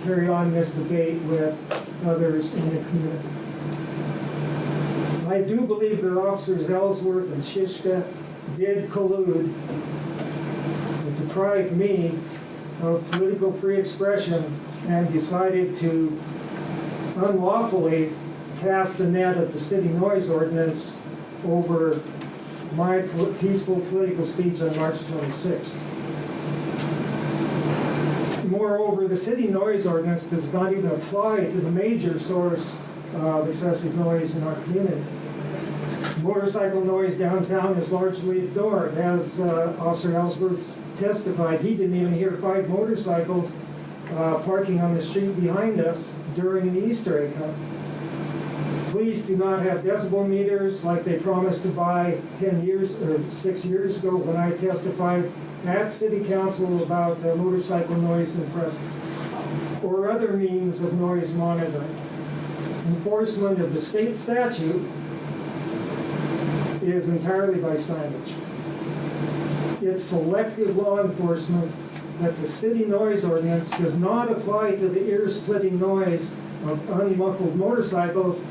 carry on this debate with others in the community. I do believe that Officers Ellsworth and Shishka did collude to deprive me of political free expression and decided to unlawfully cast the net of the city noise ordinance over my peaceful political speech on March 26th. Moreover, the city noise ordinance does not even apply to the major source of excessive noise in our community. Motorcycle noise downtown is largely ignored. As Officer Ellsworth testified, he didn't even hear 5 motorcycles parking on the street behind us during the Easter egg hunt. Police do not have decibel meters like they promised to buy 6 years ago when I testified at City Council about motorcycle noise in Prescott, or other means of noise monitoring. Enforcement of the state statute is entirely by signage. It's selective law enforcement that the city noise ordinance does not apply to the ear-splitting noise of unmuffled motorcycles,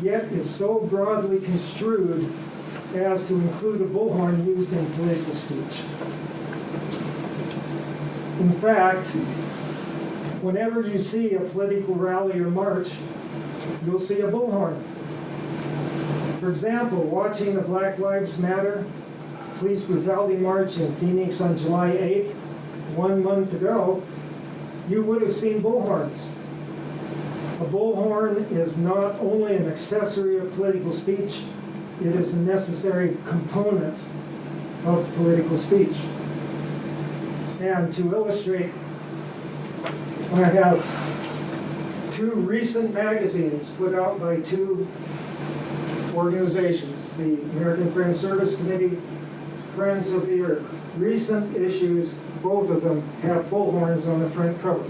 yet is so broadly construed as to include a bullhorn used in political speech. In fact, whenever you see a political rally or march, you'll see a bullhorn. For example, watching the Black Lives Matter police brutality march in Phoenix on July 8th, 1 month ago, you would have seen bullhorns. A bullhorn is not only an accessory of political speech, it is a necessary component of political speech. And to illustrate, I have 2 recent magazines put out by 2 organizations, the American Friends Service Committee, Friends of the Earth. Recent issues, both of them have bullhorns on the front cover.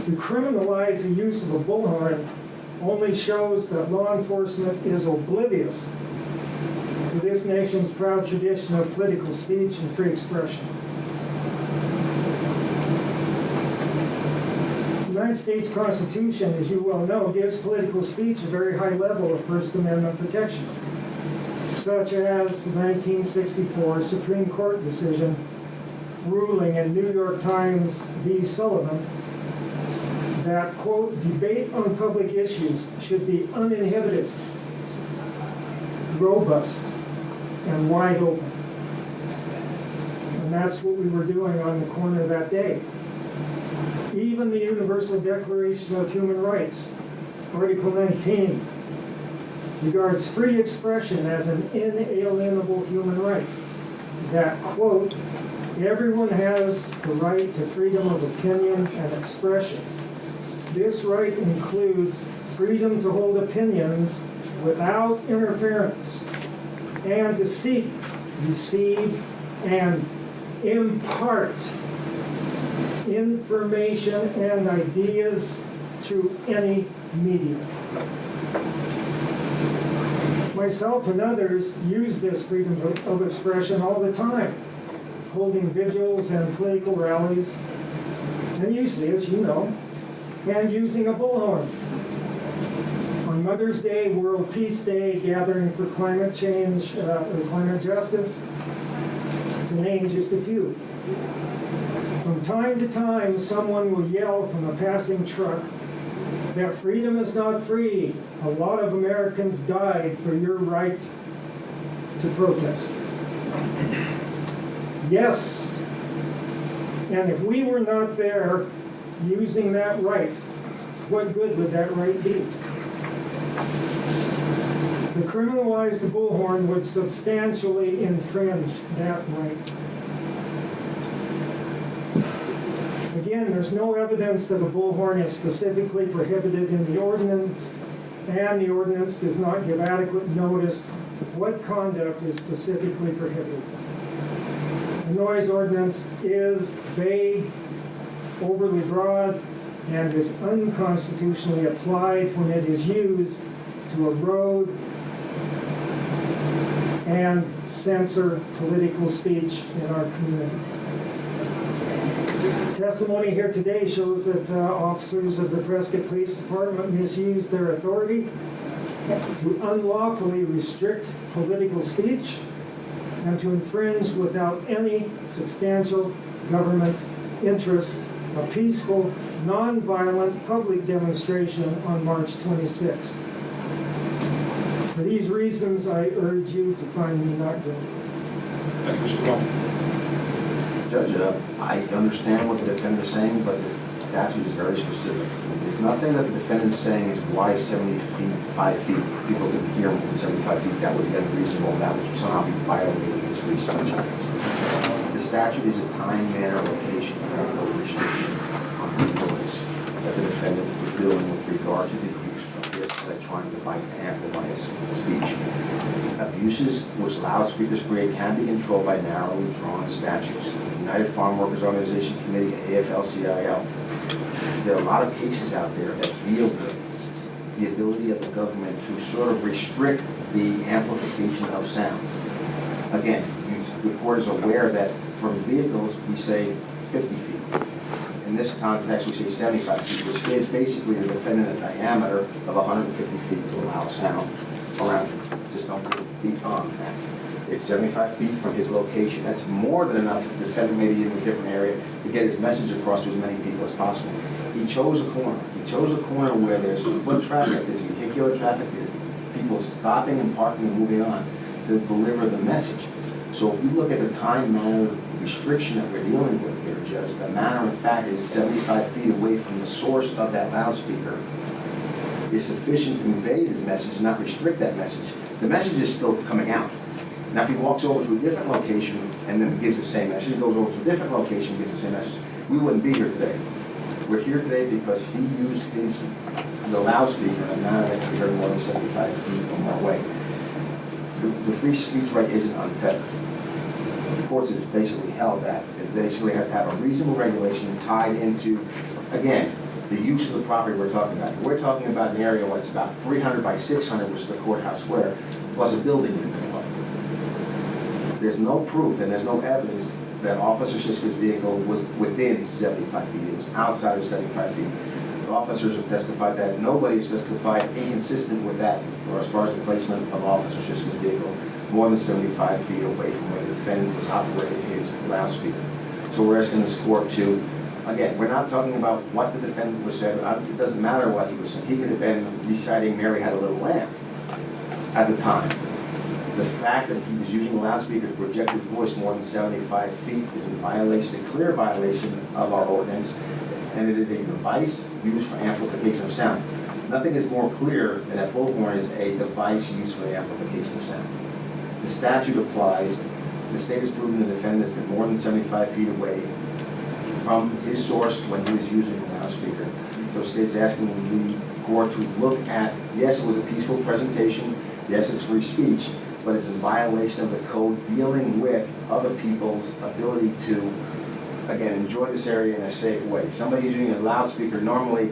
To criminalize the use of a bullhorn only shows that law enforcement is oblivious to this nation's proud tradition of political speech and free expression. The United States Constitution, as you well know, gives political speech a very high level of First Amendment protection, such as the 1964 Supreme Court decision ruling in New York Times v. Sullivan that, quote, debate on public issues should be uninhibited, robust, and wide open. And that's what we were doing on the corner that day. Even the Universal Declaration of Human Rights, Article 19, regards free expression as an inalienable human right. That, quote, everyone has the right to freedom of opinion and expression. This right includes freedom to hold opinions without interference and to seek, receive, and impart information and ideas through any medium. Myself and others use this freedom of expression all the time, holding vigils and political rallies, and usually, as you know, and using a bullhorn. On Mother's Day, World Peace Day, gathering for climate change, or climate justice, to name just a few. From time to time, someone will yell from a passing truck that freedom is not free. A lot of Americans died for your right to protest. Yes, and if we were not there using that right, what good would that right be? To criminalize the bullhorn would substantially infringe that right. Again, there's no evidence that a bullhorn is specifically prohibited in the ordinance, and the ordinance does not give adequate notice what conduct is specifically prohibited. The noise ordinance is vague, overly broad, and is unconstitutionally applied when it is used to erode and censor political speech in our community. Testimony here today shows that officers of the Prescott Police Department misused their authority to unlawfully restrict political speech and to infringe without any substantial government interest a peaceful, non-violent public demonstration on March 26th. For these reasons, I urge you to find me not guilty. Thank you, Mr. Duvall. Judge, I understand what the defendant is saying, but the statute is very specific. There's nothing that the defendant is saying is why 70 feet, 5 feet, people can hear more than 75 feet, that would be unreasonable, that would somehow be violating his free speech rights. The statute is a time, manner, location, and no restriction on the noise that the defendant is doing with regard to the use of this electronic device to amplify his speech. Abuses which loudspeakers create can be controlled by narrowly drawn statutes. The United Farm Workers Organization Committee, AFL-CIO. There are a lot of cases out there that deal with the ability of the government to sort of restrict the amplification of sound. Again, the court is aware that from vehicles we say 50 feet. In this context, we say 75 feet, which gives basically the defendant a diameter of 150 feet to allow sound around him. Just don't go beyond that. It's 75 feet from his location. That's more than enough for the defendant maybe in a different area to get his message across to as many people as possible. He chose a corner. He chose a corner where there's foot traffic, there's vehicular traffic, there's people stopping and parking and moving on to deliver the message. So if you look at the time, manner, restriction that we're dealing with here, Judge, the matter of fact is 75 feet away from the source of that loudspeaker is sufficient to convey his message, not restrict that message. The message is still coming out. Now, if he walks over to a different location and then gives the same message, goes over to a different location, gives the same message, we wouldn't be here today. We're here today because he used the loudspeaker in a manner that could be heard more than 75 feet or more away. The free speech right isn't unfettered. The courts has basically held that. It basically has to have a reasonable regulation tied into, again, the use of the property we're talking about. We're talking about an area where it's about 300 by 600, which is the courthouse square, plus a building in the middle. There's no proof and there's no evidence that Officer Shiska's vehicle was within 75 feet. It was outside of 75 feet. The officers have testified that. Nobody's testified inconsistent with that, or as far as the placement of Officer Shiska's vehicle more than 75 feet away from where the defendant was operating his loudspeaker. So we're asking this court to, again, we're not talking about what the defendant was saying. It doesn't matter what he was saying. He could have been reciting Mary Had a Little Lamb at the time. The fact that he was using a loudspeaker to project his voice more than 75 feet is a violation, a clear violation of our ordinance, and it is a device used for amplification of sound. Nothing is more clear than that bullhorn is a device used for the amplification of sound. The statute applies. The state has proven the defendant has been more than 75 feet away from his source when he was using the loudspeaker. So the state's asking the court to look at, yes, it was a peaceful presentation, yes, it's free speech, but it's a violation of the code dealing with other people's ability to, again, enjoy this area in a safe way. Somebody using a loudspeaker, normally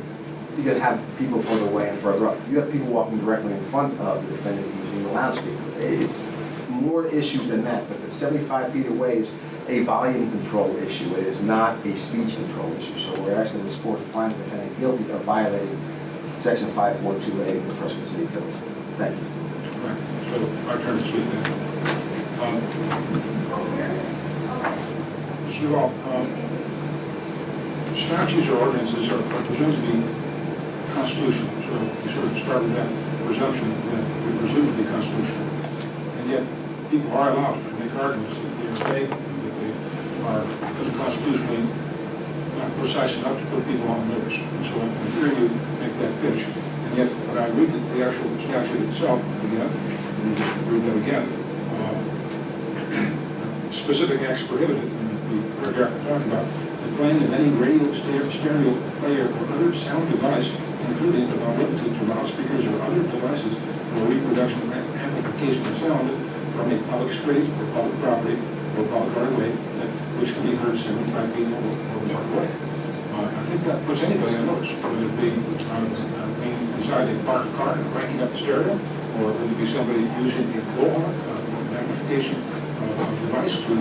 you could have people further away and further up. You have people walking directly in front of the defendant using using the loudspeaker. It's more issues than that, but the 75 feet away is a volume control issue. It is not a speech control issue. So we're asking this court to find the defendant guilty of violating section 542A of the Prescott City Code. Thank you. Right. So our turn to speak then. Mr. Duvall, statutes or ordinances are presumed to be constitutional. So we sort of start with that presumption that we presume to be constitutional. And yet people are allowed to make arguments that they are vague, that they are constitutionally not precise enough to put people on notice. And so I'm hearing you make that pitch. And yet when I read the actual statute itself again, let me just read that again. Specific acts prohibited in the paragraph we're talking about. The playing of any radio, stereo player, or other sound device, including but not limited to loudspeakers or other devices for reproduction or amplification of sound from a public street or public property or public right of way, which can be heard 75 feet or more away. I think that puts anybody on notice, whether it be being inside a parked car and cranking up the stereo, or whether it be somebody using a bullhorn, amplification device to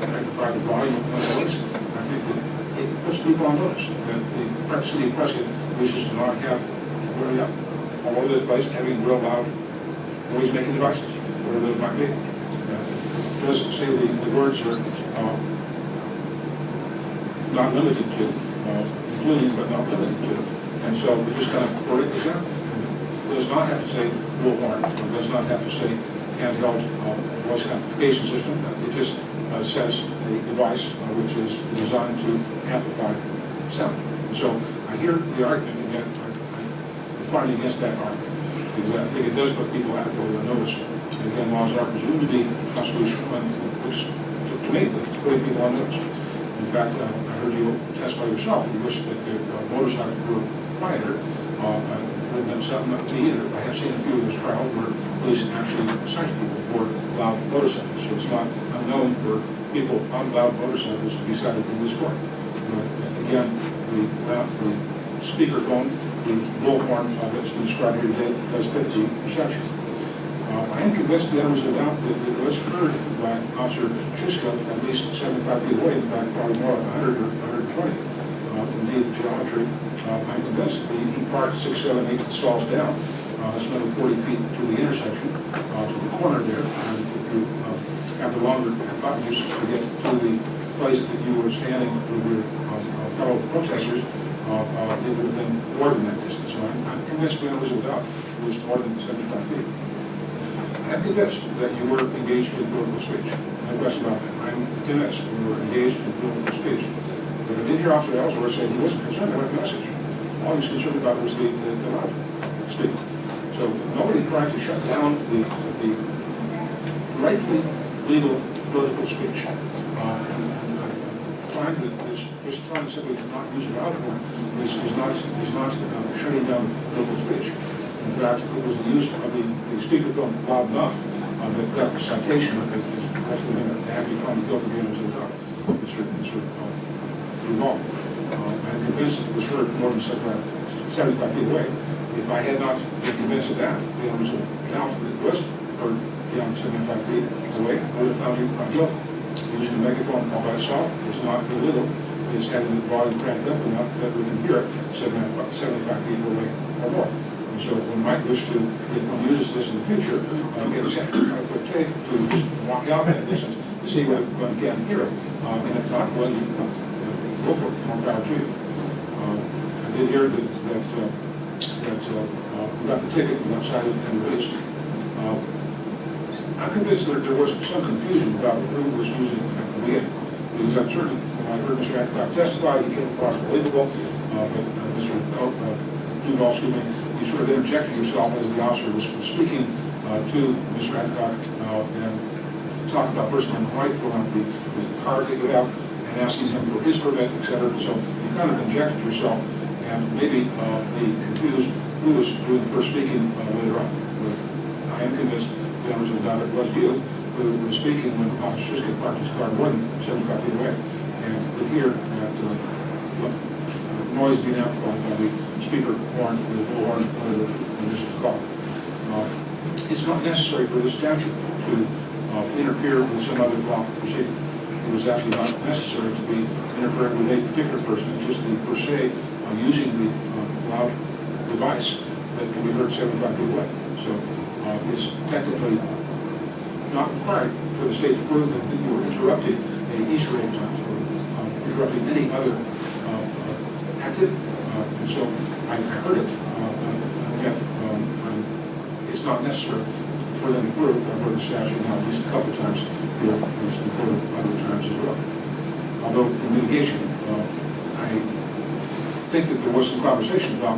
magnify the volume of the voice. I think that it puts people on notice that the city of Prescott wishes to not have really all over the place having real loud noise-making devices, whatever those might be. It does say the words are not limited to, including but not limited to. And so we just kind of for it example. It does not have to say bullhorn, it does not have to say handheld voice amplification system. It just says a device which is designed to amplify sound. So I hear the argument, and yet I'm fighting against that argument, because I think it does put people adequately on notice. And again, laws are presumed to be constitutional, and which to me, it's putting people on notice. In fact, I heard you testify yourself, you wish that the motorcycles were quieter. I wouldn't have something up to me either. I have seen a few of those trials where police actually cite people for loud motorcycles. So it's not unknown for people on loud motorcycles to be cited in this court. But again, the speakerphone, the bullhorn that's been described here today does fit the section. I am convinced that there was a doubt that it was heard by Officer Prescott at least 75 feet away, in fact, probably more like 100 or 120. Indeed, geometry, I'm convinced that he parked 6, 7, 8 stalls down. That's another 40 feet to the intersection, to the corner there. And if you have the longer buttons to get to the place that you were standing with your fellow protesters, it would have been more than that distance. So I'm convinced there was a doubt it was more than 75 feet. I'm convinced that you were engaged in political speech. No question about that. I'm convinced you were engaged in political speech. But I did hear Officer Ellsworth say he wasn't concerned about the message. All he was concerned about was the loud speaker. So nobody tried to shut down the rightfully legal political speech. Just trying to simply not use an outward is not shutting down political speech. In fact, it was the use of the speakerphone loud enough that got the citation that ultimately had to be found guilty of as a result. It's wrong. I'm convinced it was heard more than 75 feet away. If I had not been convinced of that, there was a doubt that it was heard beyond 75 feet away, I would have found you not guilty. Using the megaphone all by itself is not illegal. It's having the volume cranked up enough that we can hear it 75 feet away or more. And so we might wish to, if one uses this in the future, get a 75-foot tape to just walk out that distance to see whether one can hear it. And if not, well, you go for it, more power to you. I did hear that we got the ticket, we got cited and released. I'm convinced that there was some confusion about who was using it at the beginning. Because I'm certain, when I heard Mr. Hancock testify, he came across believable, but Mr. Duvall, you sort of interjected yourself as the officer was speaking to Mr. Hancock and talking about first name right, pulling out the card that you have and asking him for his permit, etc. So you kind of injected yourself and maybe be confused who was doing the first speaking later on. But I am convinced the owners of the doubt it was you who was speaking when Officer Prescott parked his car more than 75 feet away and could hear that noise being amplified by the speaker horn, the bullhorn, whatever this is called. it's not necessary for the statute to interfere with some other law proceeding. It was actually not necessary to be interfering with a particular person, it's just the per se using the loud device that can be heard 75 feet away. So it's technically not required for the state to prove that you were interrupting a Easter egg hunt or interrupting any other activity. And so I heard it, yet it's not necessary for them to prove. I've heard the statute now at least a couple of times here, at least before other times as well. Although in mitigation, I think that there was some conversation about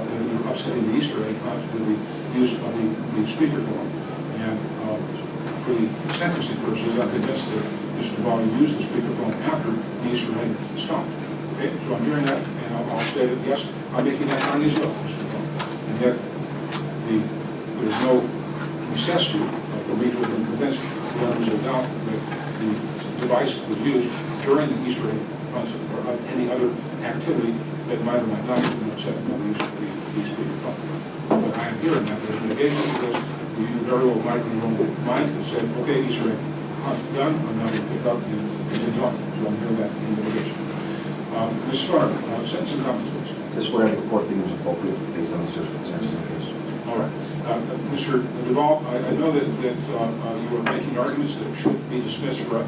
upsetting the Easter egg hunt with the use of the speakerphone. And for the sentencing purposes, I'm convinced that Mr. Duvall used the speakerphone after the Easter egg stopped. Okay, so I'm hearing that, and I'll say that yes, I'm making that finding as well, Mr. Duvall. And yet, there's no necessity for me to have been convinced beyond a doubt that the device was used during the Easter egg hunt or any other activity that might or might not have been upset by the use of the speakerphone. But I am hearing that there's mitigation because you very well might in your own mind have said, okay, Easter egg hunt done, I'm not going to pick up and continue on. So I'm hearing that in mitigation. Ms. Farr, sentencing comments, please. This whatever the court deems appropriate based on the circumstances of the case. All right. Mr. Duvall, I know that you were making arguments that should be dismissed for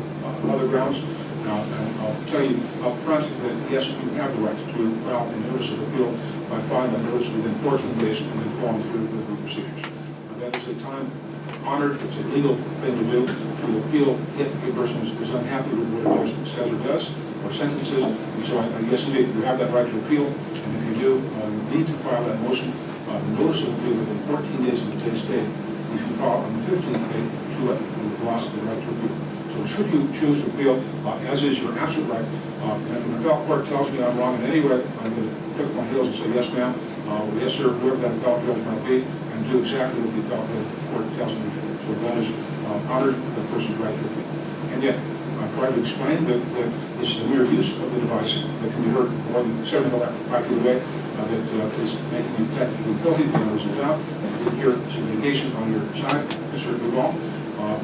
other grounds. And I'll tell you up front that yes, you have the right to file a notice of appeal by filing a notice within 14 days and then following through with the procedures. That is a time honored, it's a legal thing to do, to appeal if a person is unhappy with what a judge says or does, or sentences. And so I guess indeed you have that right to appeal, and if you do, you need to file that motion. The notice of appeal within 14 days of the day's date. If you file on the 15th day, you've lost the right to appeal. So should you choose to appeal, as is your absolute right, and if an appellate court tells me I'm wrong in any way, I'm going to pick up my heels and say, yes, ma'am, yes, sir, whoever that appellate judge might be, and do exactly what the appellate court tells me to do. So that is honored the person's right to appeal. And yet, I try to explain that it's the mere use of the device that can be heard more than 75 feet away that is making you technically guilty beyond a reasonable doubt. And you hear some mitigation on your side, Mr. Duvall.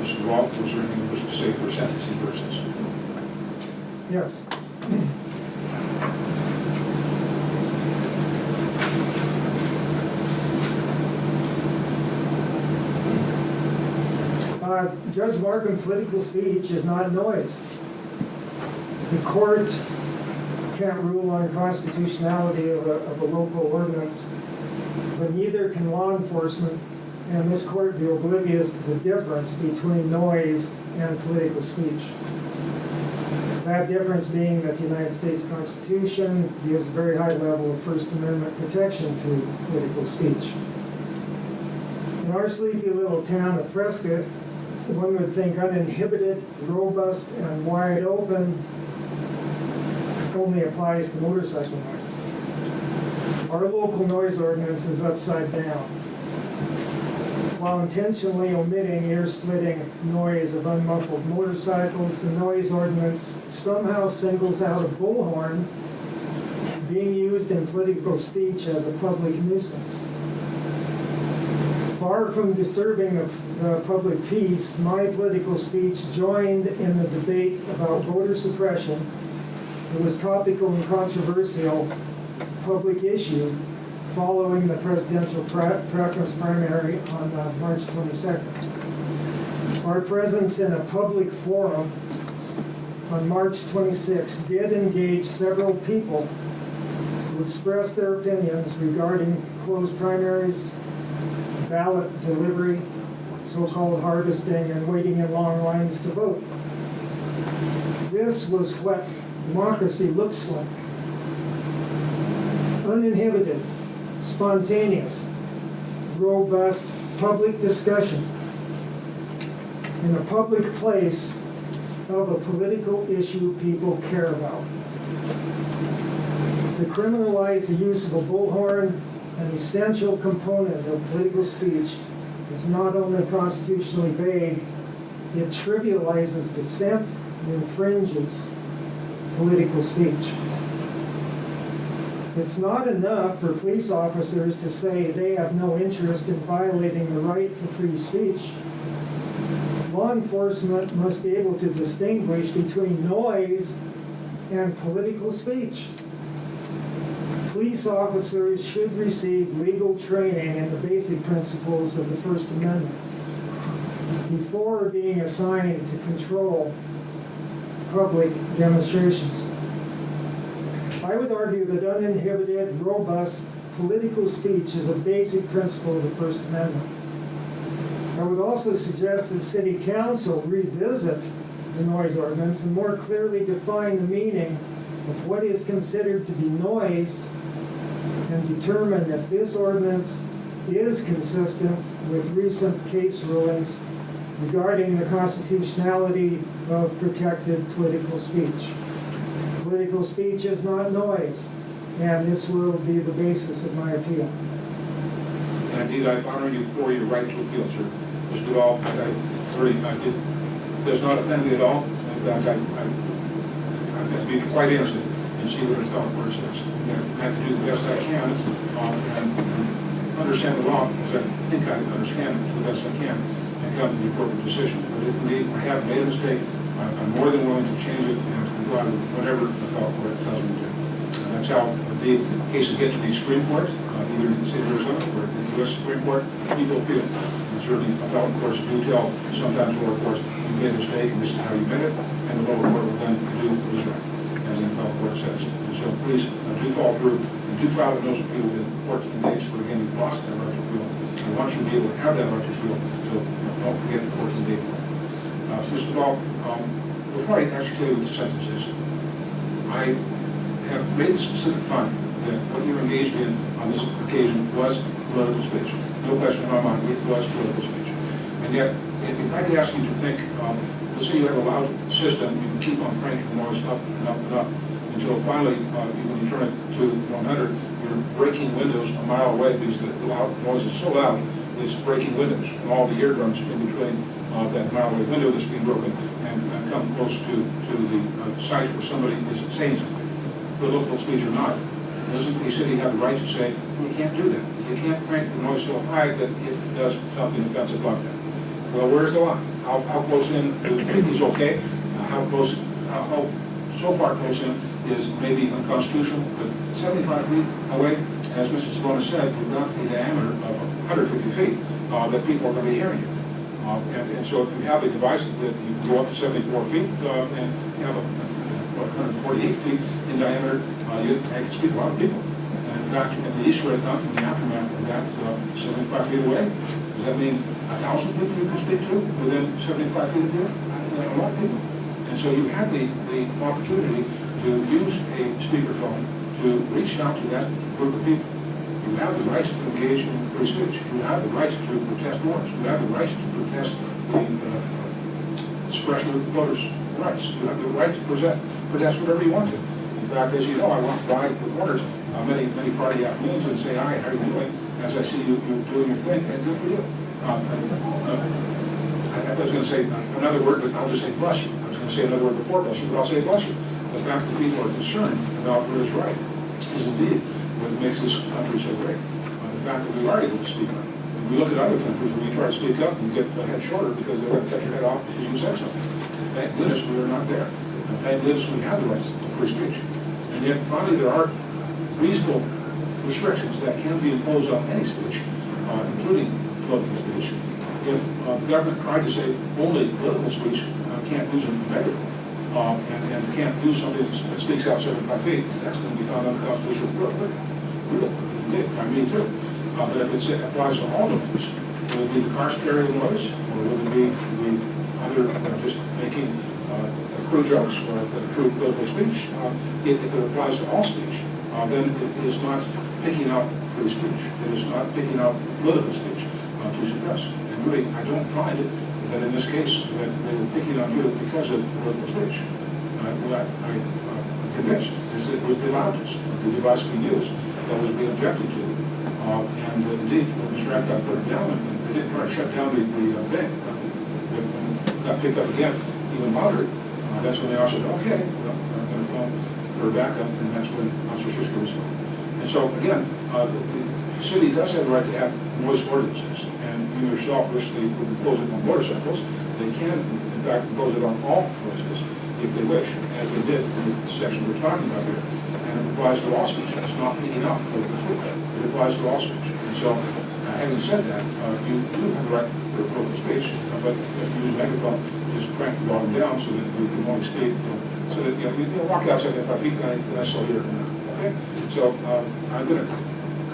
Mr. Duvall, was there anything you wish to say for sentencing purposes? Yes. Judge Markham, political speech is not noise. The court can't rule on constitutionality of a local ordinance, but neither can law enforcement, and this court be oblivious to the difference between noise and political speech. That difference being that the United States Constitution gives a very high level of First Amendment protection to political speech. In our sleepy little town of Prescott, one would think uninhibited, robust, and wide open only applies to motorcycle noise. Our local noise ordinance is upside down. While intentionally omitting ear-splitting noise of unmuffled motorcycles, the noise ordinance somehow singles out a bullhorn being used in political speech as a public nuisance. Far from disturbing the public peace, my political speech joined in the debate about voter suppression. It was topical and controversial public issue following the presidential preference primary on March 22nd. Our presence in a public forum on March 26 did engage several people who expressed their opinions regarding closed primaries, ballot delivery, so-called harvesting, and waiting in long lines to vote. This was what democracy looks like. Uninhibited, spontaneous, robust public discussion in a public place of a political issue people care about. To criminalize the use of a bullhorn, an essential component of political speech, is not only constitutionally vague, it trivializes dissent and infringes political speech. It's not enough for police officers to say they have no interest in violating the right to free speech. Law enforcement must be able to distinguish between noise and political speech. Police officers should receive legal training in the basic principles of the First Amendment before being assigned to control public demonstrations. I would argue that uninhibited, robust political speech is a basic principle of the First Amendment. I would also suggest that City Council revisit the noise ordinance and more clearly define the meaning of what is considered to be noise and determine if this ordinance is consistent with recent case rulings regarding the constitutionality of protected political speech. Political speech is not noise, and this will be the basis of my appeal. And indeed, I honor you for your right to appeal, sir. Mr. Duvall, does not offend me at all. In fact, I'm going to be quite innocent and see what a fellow court says. I have to do the best I can and understand the law as I think I understand it to the best I can and come to the appropriate decision. But if indeed I have made a mistake, I'm more than willing to change it and comply with whatever the fellow court tells me to. That's how indeed cases get to the Supreme Court, either in the state of Arizona or the U.S. Supreme Court, people appeal. And certainly appellate courts do tell sometimes lower courts, you made a mistake and this is how you made it, and the lower court will then do what is right, as the appellate court says. And so please do follow through and do file a notice of appeal within 14 days for again you've lost that right to appeal. I want you to be able to have that right to appeal, so don't forget the 14-day rule. Mr. Duvall, before I actually tell you what the sentence is, I have made the specific finding that what you engaged in on this occasion was political speech. No question in my mind, it was political speech. And yet, if I could ask you to think, let's say you have a loud system, you can keep on cranking the noise up and up and up until finally, when you turn it to 100, you're breaking windows a mile away because the loud noise is so loud, it's breaking windows. And all the eardrums in between that mile away window that's being broken and come close to the site where somebody is saying something. Political speech or not, doesn't the city have the right to say, you can't do that? You can't crank the noise so high that it does something offensive like that. Well, where's the line? How close in is okay? How so far close in is maybe unconstitutional, but 75 feet away, as Mr. Savona said, you've got a diameter of 150 feet that people are going to be hearing you. And so if you have a device that you can go up to 74 feet and have 148 feet in diameter, you can speak to a lot of people. And in fact, at the Easter egg hunt, in the aftermath of that, 75 feet away, does that mean 1,000 people you can speak to within 75 feet of you? A lot of people. And so you had the opportunity to use a speakerphone to reach out to that group of people. You have the right to engage in free speech. You have the right to protest wars. You have the right to protest the suppression of voters' rights. You have the right to protest whatever you want to. In fact, as you know, I walk by the corners many Friday afternoons and say, hi, how are you doing? As I see you doing your thing, and good for you. I was going to say another word, but I'll just say bless you. I was going to say another word before bless you, but I'll say bless you. The fact that people are concerned about what is right is indeed what makes this country so great. The fact that we are able to speak up. When we look at other countries, when we try to speak up, you get a head shorter because they're going to cut your head off because you said something. Thank goodness we are not there. And thank goodness we have the right to free speech. And yet, finally, there are reasonable restrictions that can be imposed on any speech, including political speech. If the government tried to say only political speech can't use a megaphone and can't do something that speaks out 75 feet, that's going to be found unconstitutional. Really, I mean too. But if it applies to all domains, will it be the car stereo noise, or will it be the other just making crude jokes or true political speech? If it applies to all speech, then it is not picking out free speech. It is not picking out political speech to suppress. And really, I don't find it that in this case that they were picking on you because of political speech. What I'm convinced is that it was the loudness of the device being used that was being objected to. And indeed, when Mr. Adcock put it down, and they didn't try to shut down the thing, it got picked up again, even louder. That's when they also said, okay, well, I'm going to phone for backup, and that's when Officer Shishko was phoned. And so, again, the city does have the right to have noise ordinances, and you yourself wish they would impose it on motorcycles. They can, in fact, impose it on all noises if they wish, as they did in the section we're talking about here. And it applies to all speech. It's not picking up political speech. It applies to all speech. And so, having said that, you do have the right for political speech, but if you use a megaphone, just crank the volume down so that you can only speak, so that you walk outside 5 feet, and I still hear it. Okay? So I'm going to,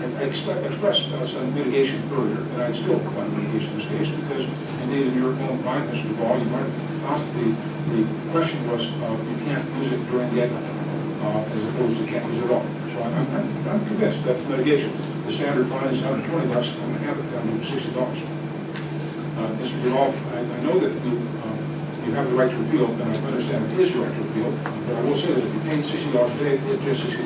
I expressed some mitigation earlier, and I still find mitigation in this case, because indeed in your own mind, Mr. Duvall, you might have thought the question was you can't use it during the exit, as opposed to can't use it at all. So I'm convinced that mitigation, the standard fine is $120, I'm going to have it down to $60. Mr. Duvall, I know that you have the right to appeal, and I understand it is your right to appeal, but I will say that if you pay $60 a day, it's just $60.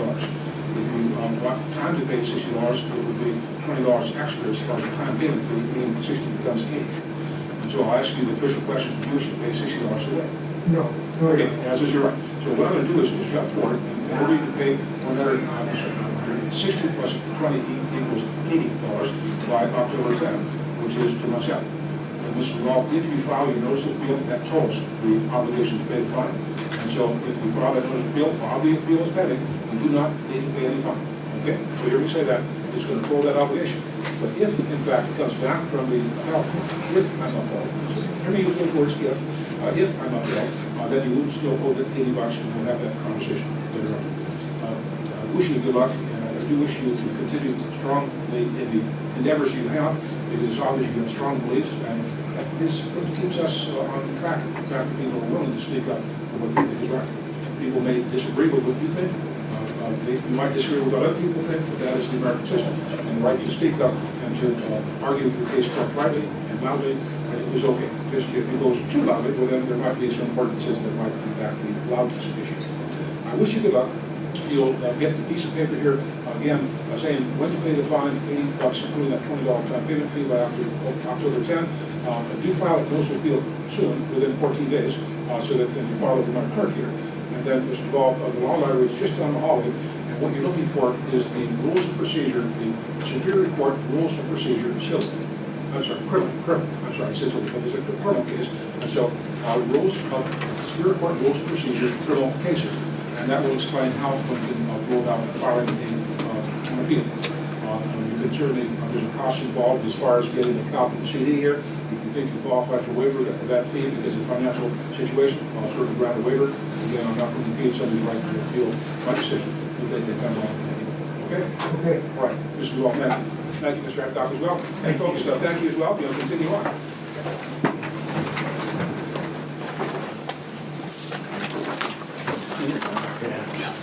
If you want time to pay $60, it would be $20 extra as far as the time payment fee, meaning 60 becomes 80. And so I'll ask you the official question, do you wish to pay $60 a day? No. Okay, as is your right. So what I'm going to do is jump forward, and in order to pay 60 plus 20 equals $80 by October 10th, which is 2 months out. And Mr. Duvall, if you file your notice of appeal, that tolls the obligation to pay the fine. And so if you file that notice of appeal, while the appeal is pending, you do not need to pay any fine. Okay? So here we say that, it's going to toll that obligation. But if, in fact, it comes back from the appellate court, if I'm upheld, let me use those words, if I'm upheld, then you would still owe that $80 and we'll have that conversation later on. I wish you good luck, and I do wish you to continue strongly in the endeavors you have, because it's obvious you have strong beliefs, and that is what keeps us on track. In fact, people are willing to speak up for what they think is right. People may disagree with what you think. You might disagree with what other people think, but that is the American system. And the right to speak up and to argue your case privately and loudly is okay. Just if it goes too loudly, well, then there might be some ordinances that might impact the loudness issue. I wish you good luck. You'll get the piece of paper here, again, saying when to pay the fine, $80, including that $20 time payment fee by October 10. Do file a notice of appeal soon, within 14 days, so that then you follow with my clerk here. And then Mr. Duvall, the law library is just down the hallway, and what you're looking for is the rules of procedure, the Superior Court rules of procedure, civil. I'm sorry, criminal, I'm sorry, civil, but it's a criminal case. And so, rules of Superior Court rules of procedure, criminal cases. And that will explain how one can go about filing an appeal. You can certainly, there's a cost involved as far as getting a copy of the CD here. If you think you qualify for waiver of that fee because of financial situation, I'll certainly grant a waiver. Again, I'm not going to impede somebody's right to appeal my decision if they come along. Okay? Okay. All right. Mr. Duvall, thank you. Thank you, Mr. Adcock, as well. And folks, thank you as well. We'll continue on. Yeah.